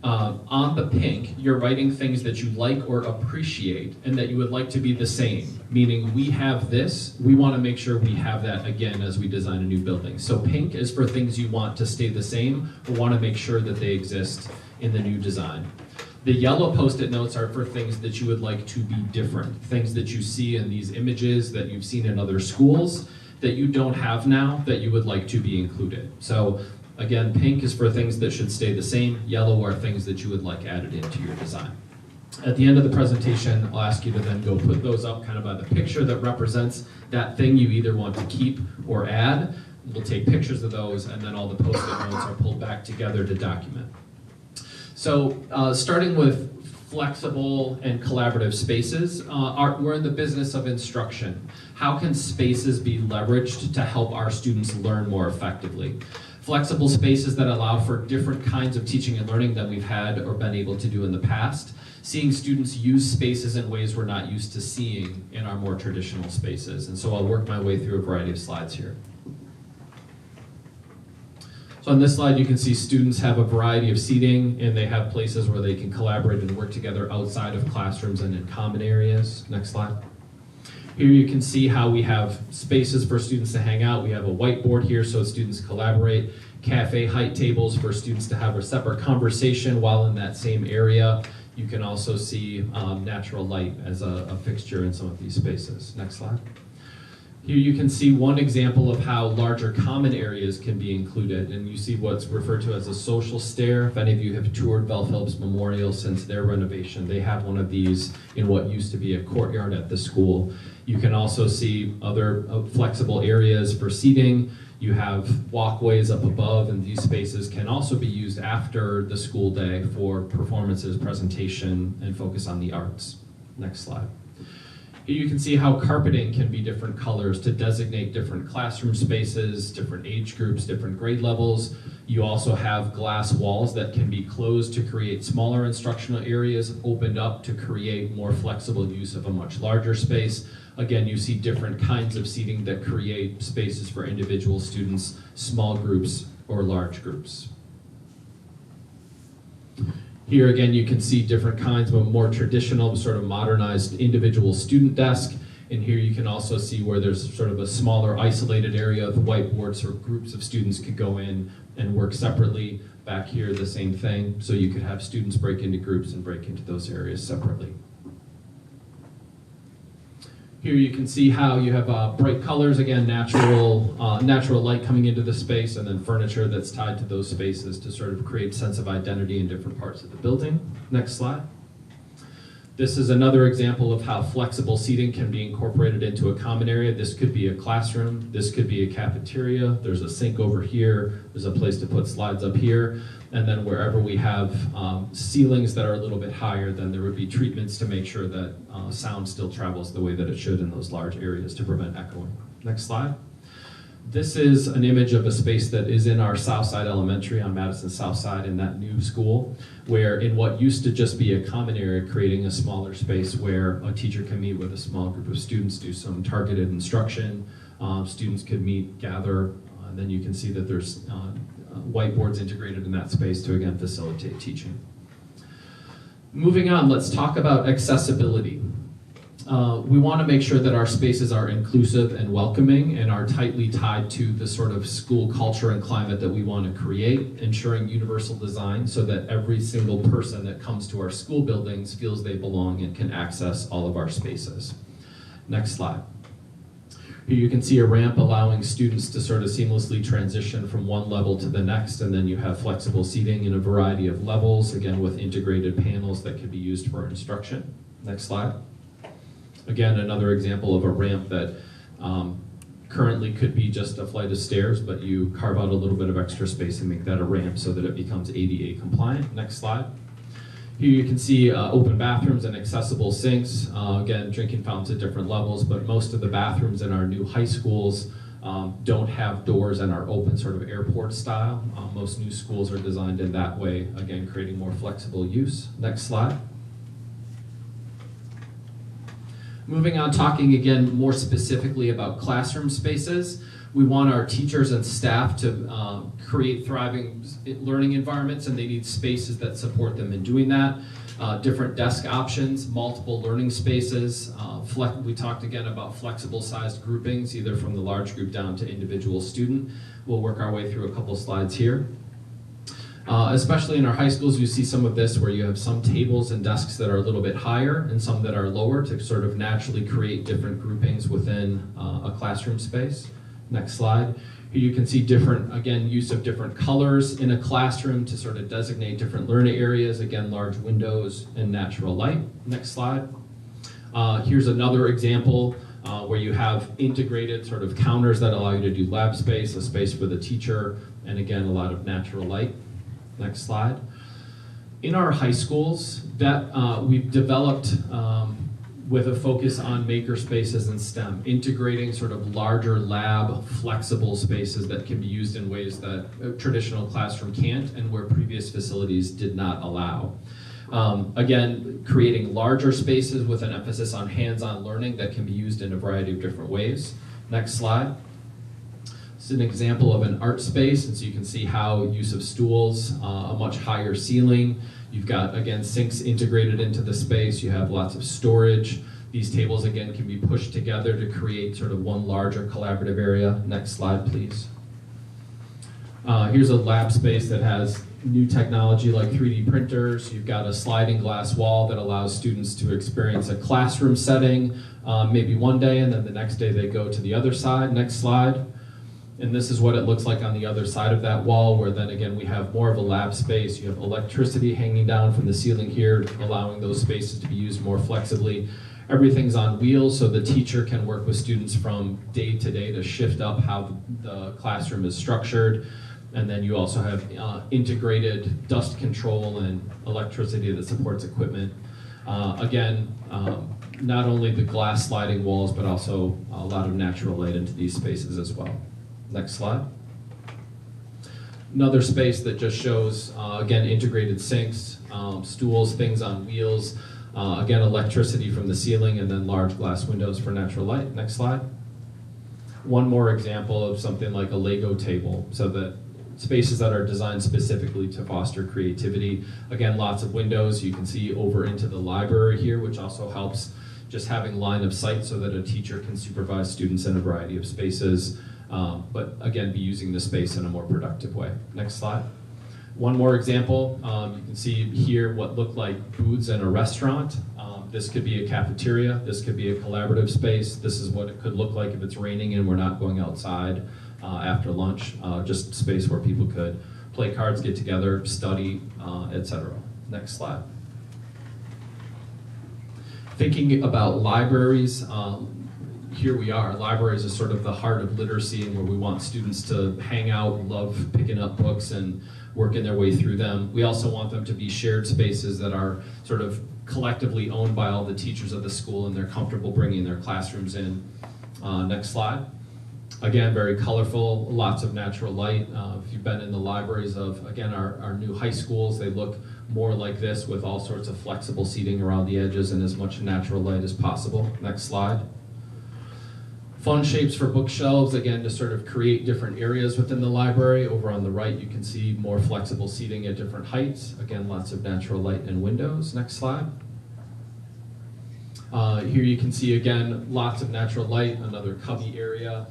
On the pink, you're writing things that you like or appreciate and that you would like to be the same, meaning we have this, we want to make sure we have that again as we design a new building. So pink is for things you want to stay the same or want to make sure that they exist in the new design. The yellow Post-it notes are for things that you would like to be different, things that you see in these images that you've seen in other schools that you don't have now that you would like to be included. So again, pink is for things that should stay the same, yellow are things that you would like added into your design. At the end of the presentation, I'll ask you to then go put those up kind of by the picture that represents that thing you either want to keep or add. We'll take pictures of those, and then all the Post-it notes are pulled back together to document. So starting with flexible and collaborative spaces, we're in the business of instruction. How can spaces be leveraged to help our students learn more effectively? Flexible spaces that allow for different kinds of teaching and learning than we've had or been able to do in the past. Seeing students use spaces in ways we're not used to seeing in our more traditional spaces. And so I'll work my way through a variety of slides here. So on this slide, you can see students have a variety of seating, and they have places where they can collaborate and work together outside of classrooms and in common areas. Next slide. Here you can see how we have spaces for students to hang out. We have a whiteboard here so students collaborate, cafe height tables for students to have a separate conversation while in that same area. You can also see natural light as a fixture in some of these spaces. Next slide. Here you can see one example of how larger common areas can be included, and you see what's referred to as a social stair. If any of you have toured Bell Phillips Memorial since their renovation, they have one of these in what used to be a courtyard at the school. You can also see other flexible areas for seating. You have walkways up above, and these spaces can also be used after the school day for performances, presentation, and focus on the arts. Next slide. Here you can see how carpeting can be different colors to designate different classroom spaces, different age groups, different grade levels. You also have glass walls that can be closed to create smaller instructional areas, opened up to create more flexible use of a much larger space. Again, you see different kinds of seating that create spaces for individual students, small groups, or large groups. Here again, you can see different kinds of a more traditional, sort of modernized individual student desk. And here you can also see where there's sort of a smaller isolated area of whiteboards where groups of students could go in and work separately. Back here, the same thing. So you could have students break into groups and break into those areas separately. Here you can see how you have bright colors, again, natural light coming into the space, and then furniture that's tied to those spaces to sort of create sense of identity in different parts of the building. Next slide. This is another example of how flexible seating can be incorporated into a common area. This could be a classroom, this could be a cafeteria, there's a sink over here, there's a place to put slides up here, and then wherever we have ceilings that are a little bit higher, then there would be treatments to make sure that sound still travels the way that it should in those large areas to prevent echoing. Next slide. This is an image of a space that is in our Southside Elementary on Madison Southside in that new school, where in what used to just be a common area, creating a smaller space where a teacher can meet with a small group of students, do some targeted instruction. Students could meet, gather, and then you can see that there's whiteboards integrated in that space to again facilitate teaching. Moving on, let's talk about accessibility. we want to make sure that our spaces are inclusive and welcoming and are tightly tied to the sort of school culture and climate that we want to create, ensuring universal design so that every single person that comes to our school buildings feels they belong and can access all of our spaces. Next slide. Here you can see a ramp allowing students to sort of seamlessly transition from one level to the next, and then you have flexible seating in a variety of levels, again with integrated panels that can be used for instruction. Next slide. Again, another example of a ramp that currently could be just a flight of stairs, but you carve out a little bit of extra space and make that a ramp so that it becomes ADA compliant. Next slide. Here you can see open bathrooms and accessible sinks. Again, drinking fountains at different levels, but most of the bathrooms in our new high schools don't have doors and are open, sort of airport style. Most new schools are designed in that way, again, creating more flexible use. Next slide. Moving on, talking again more specifically about classroom spaces. We want our teachers and staff to create thriving learning environments, and they need spaces that support them in doing that. Different desk options, multiple learning spaces. We talked again about flexible sized groupings, either from the large group down to individual student. We'll work our way through a couple slides here. Especially in our high schools, you see some of this where you have some tables and desks that are a little bit higher and some that are lower to sort of naturally create different groupings within a classroom space. Next slide. Here you can see different, again, use of different colors in a classroom to sort of designate different learning areas. Again, large windows and natural light. Next slide. Here's another example where you have integrated sort of counters that allow you to do lab space, a space for the teacher, and again, a lot of natural light. Next slide. In our high schools, that we've developed with a focus on maker spaces and STEM, integrating sort of larger lab, flexible spaces that can be used in ways that a traditional classroom can't and where previous facilities did not allow. Again, creating larger spaces with an emphasis on hands-on learning that can be used in a variety of different ways. Next slide. This is an example of an art space, and so you can see how use of stools, a much higher ceiling. You've got, again, sinks integrated into the space. You have lots of storage. These tables, again, can be pushed together to create sort of one larger collaborative area. Next slide, please. Here's a lab space that has new technology like 3D printers. You've got a sliding glass wall that allows students to experience a classroom setting maybe one day, and then the next day they go to the other side. Next slide. And this is what it looks like on the other side of that wall, where then again we have more of a lab space. You have electricity hanging down from the ceiling here, allowing those spaces to be used more flexibly. Everything's on wheels, so the teacher can work with students from day to day to shift up how the classroom is structured. And then you also have integrated dust control and electricity that supports equipment. Not only the glass sliding walls, but also a lot of natural light into these spaces as well. Next slide. Another space that just shows, again, integrated sinks, stools, things on wheels, again, electricity from the ceiling, and then large glass windows for natural light. Next slide. One more example of something like a Lego table, so that spaces that are designed specifically to foster creativity. Again, lots of windows. You can see over into the library here, which also helps just having line of sight so that a teacher can supervise students in a variety of spaces. But again, be using the space in a more productive way. Next slide. One more example, you can see here what look like booths in a restaurant. This could be a cafeteria, this could be a collaborative space. This is what it could look like if it's raining and we're not going outside after lunch. Just space where people could play cards, get together, study, etc. Next slide. Thinking about libraries, here we are. Libraries are sort of the heart of literacy and where we want students to hang out, love picking up books and working their way through them. We also want them to be shared spaces that are sort of collectively owned by all the teachers of the school and they're comfortable bringing their classrooms in. Next slide. Again, very colorful, lots of natural light. If you've been in the libraries of, again, our new high schools, they look more like this with all sorts of flexible seating around the edges and as much natural light as possible. Next slide. Fun shapes for bookshelves, again, to sort of create different areas within the library. Over on the right, you can see more flexible seating at different heights. Again, lots of natural light and windows. Next slide. Here you can see again lots of natural light, another cubby area.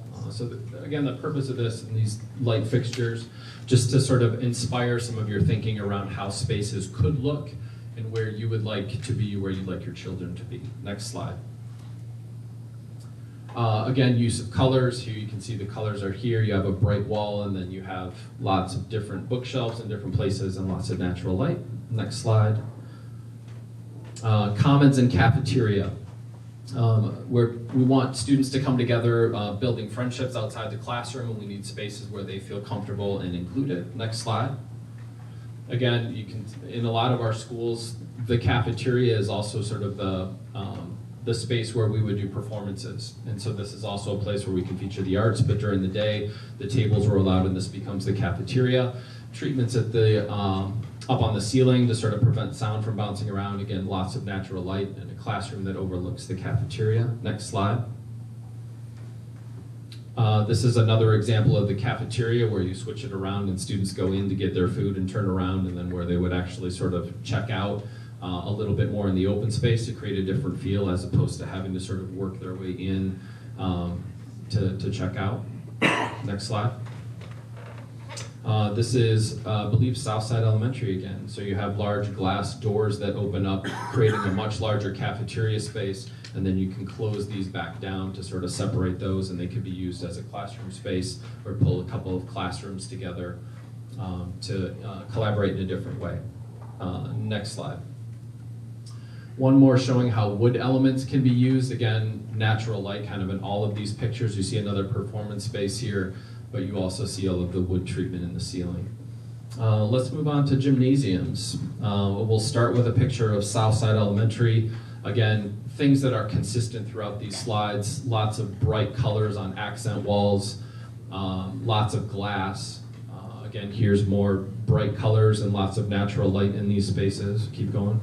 Again, the purpose of this and these light fixtures, just to sort of inspire some of your thinking around how spaces could look and where you would like to be, where you'd like your children to be. Next slide. Again, use of colors. Here you can see the colors are here. You have a bright wall, and then you have lots of different bookshelves in different places and lots of natural light. Next slide. Commons and cafeteria. Where we want students to come together, building friendships outside the classroom, and we need spaces where they feel comfortable and included. Next slide. Again, you can, in a lot of our schools, the cafeteria is also sort of the space where we would do performances. And so this is also a place where we can feature the arts, but during the day, the tables were allowed and this becomes the cafeteria. Treatments at the, up on the ceiling to sort of prevent sound from bouncing around. Again, lots of natural light and a classroom that overlooks the cafeteria. Next slide. This is another example of the cafeteria where you switch it around and students go in to get their food and turn around, and then where they would actually sort of check out a little bit more in the open space to create a different feel as opposed to having to sort of work their way in to check out. Next slide. This is, I believe, Southside Elementary again. So you have large glass doors that open up, creating a much larger cafeteria space, and then you can close these back down to sort of separate those, and they could be used as a classroom space or pull a couple of classrooms together to collaborate in a different way. Next slide. One more showing how wood elements can be used. Again, natural light kind of in all of these pictures. You see another performance space here, but you also see all of the wood treatment in the ceiling. Let's move on to gymnasiums. We'll start with a picture of Southside Elementary. Again, things that are consistent throughout these slides. Lots of bright colors on accent walls, lots of glass. Again, here's more bright colors and lots of natural light in these spaces. Keep going.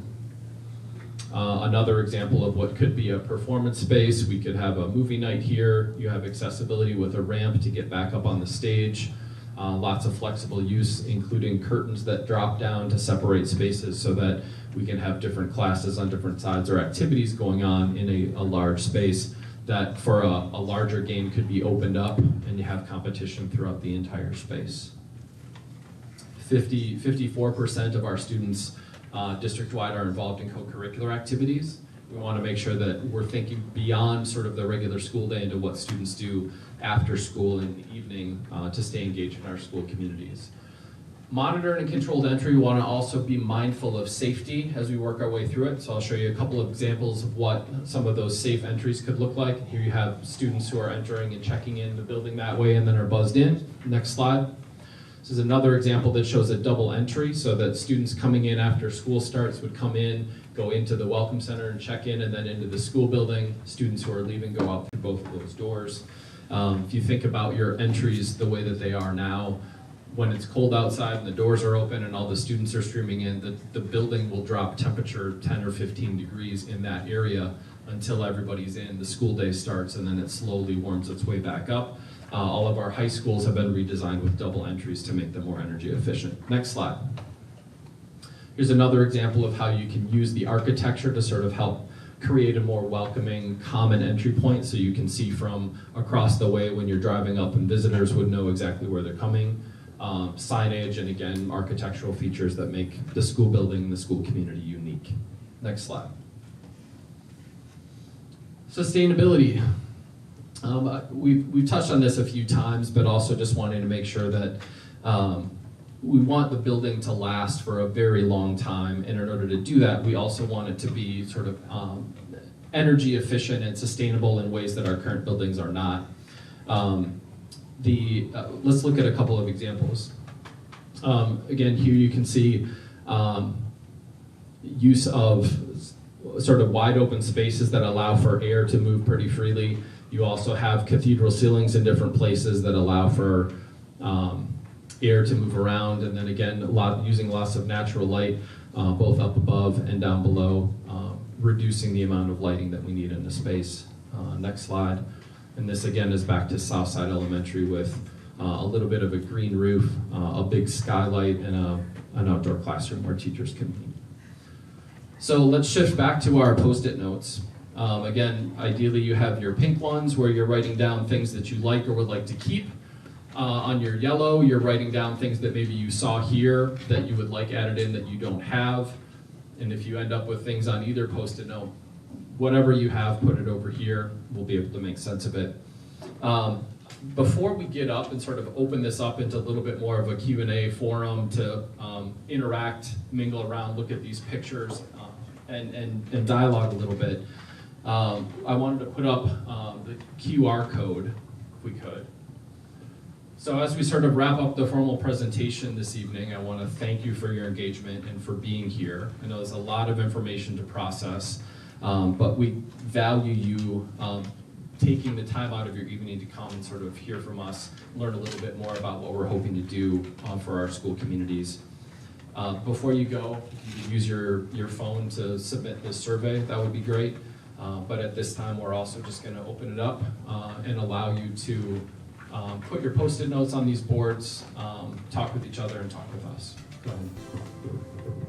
Another example of what could be a performance space. We could have a movie night here. You have accessibility with a ramp to get back up on the stage. Lots of flexible use, including curtains that drop down to separate spaces so that we can have different classes on different sides or activities going on in a large space that for a larger game could be opened up and you have competition throughout the entire space. 54% of our students district-wide are involved in co-curricular activities. We want to make sure that we're thinking beyond sort of the regular school day into what students do after school and in the evening to stay engaged in our school communities. Monitored and controlled entry, we want to also be mindful of safety as we work our way through it. So I'll show you a couple of examples of what some of those safe entries could look like. Here you have students who are entering and checking in the building that way and then are buzzed in. Next slide. This is another example that shows a double entry so that students coming in after school starts would come in, go into the Welcome Center and check in, and then into the school building. Students who are leaving go out through both of those doors. If you think about your entries the way that they are now, when it's cold outside and the doors are open and all the students are streaming in, the building will drop temperature 10 or 15 degrees in that area until everybody's in, the school day starts, and then it slowly warms its way back up. All of our high schools have been redesigned with double entries to make them more energy efficient. Next slide. Here's another example of how you can use the architecture to sort of help create a more welcoming, common entry point so you can see from across the way when you're driving up and visitors would know exactly where they're coming. Signage and again, architectural features that make the school building and the school community unique. Next slide. Sustainability. We've touched on this a few times, but also just wanting to make sure that we want the building to last for a very long time, and in order to do that, we also want it to be sort of energy efficient and sustainable in ways that our current buildings are not. Let's look at a couple of examples. Again, here you can see use of sort of wide open spaces that allow for air to move pretty freely. You also have cathedral ceilings in different places that allow for air to move around, and then again, using lots of natural light, both up above and down below, reducing the amount of lighting that we need in the space. Next slide. And this again is back to Southside Elementary with a little bit of a green roof, a big skylight, and an outdoor classroom where teachers can meet. So let's shift back to our Post-it notes. Again, ideally you have your pink ones where you're writing down things that you like or would like to keep. On your yellow, you're writing down things that maybe you saw here that you would like added in that you don't have. And if you end up with things on either Post-it note, whatever you have, put it over here. We'll be able to make sense of it. Before we get up and sort of open this up into a little bit more of a Q&A forum to interact, mingle around, look at these pictures, and dialogue a little bit, I wanted to put up the QR code, if we could. So as we sort of wrap up the formal presentation this evening, I want to thank you for your engagement and for being here. I know there's a lot of information to process, but we value you taking the time out of your evening to come and sort of hear from us, learn a little bit more about what we're hoping to do for our school communities. Before you go, if you could use your phone to submit this survey, that would be great. But at this time, we're also just going to open it up and allow you to put your Post-it notes on these boards, talk with each other, and talk with us. Go ahead.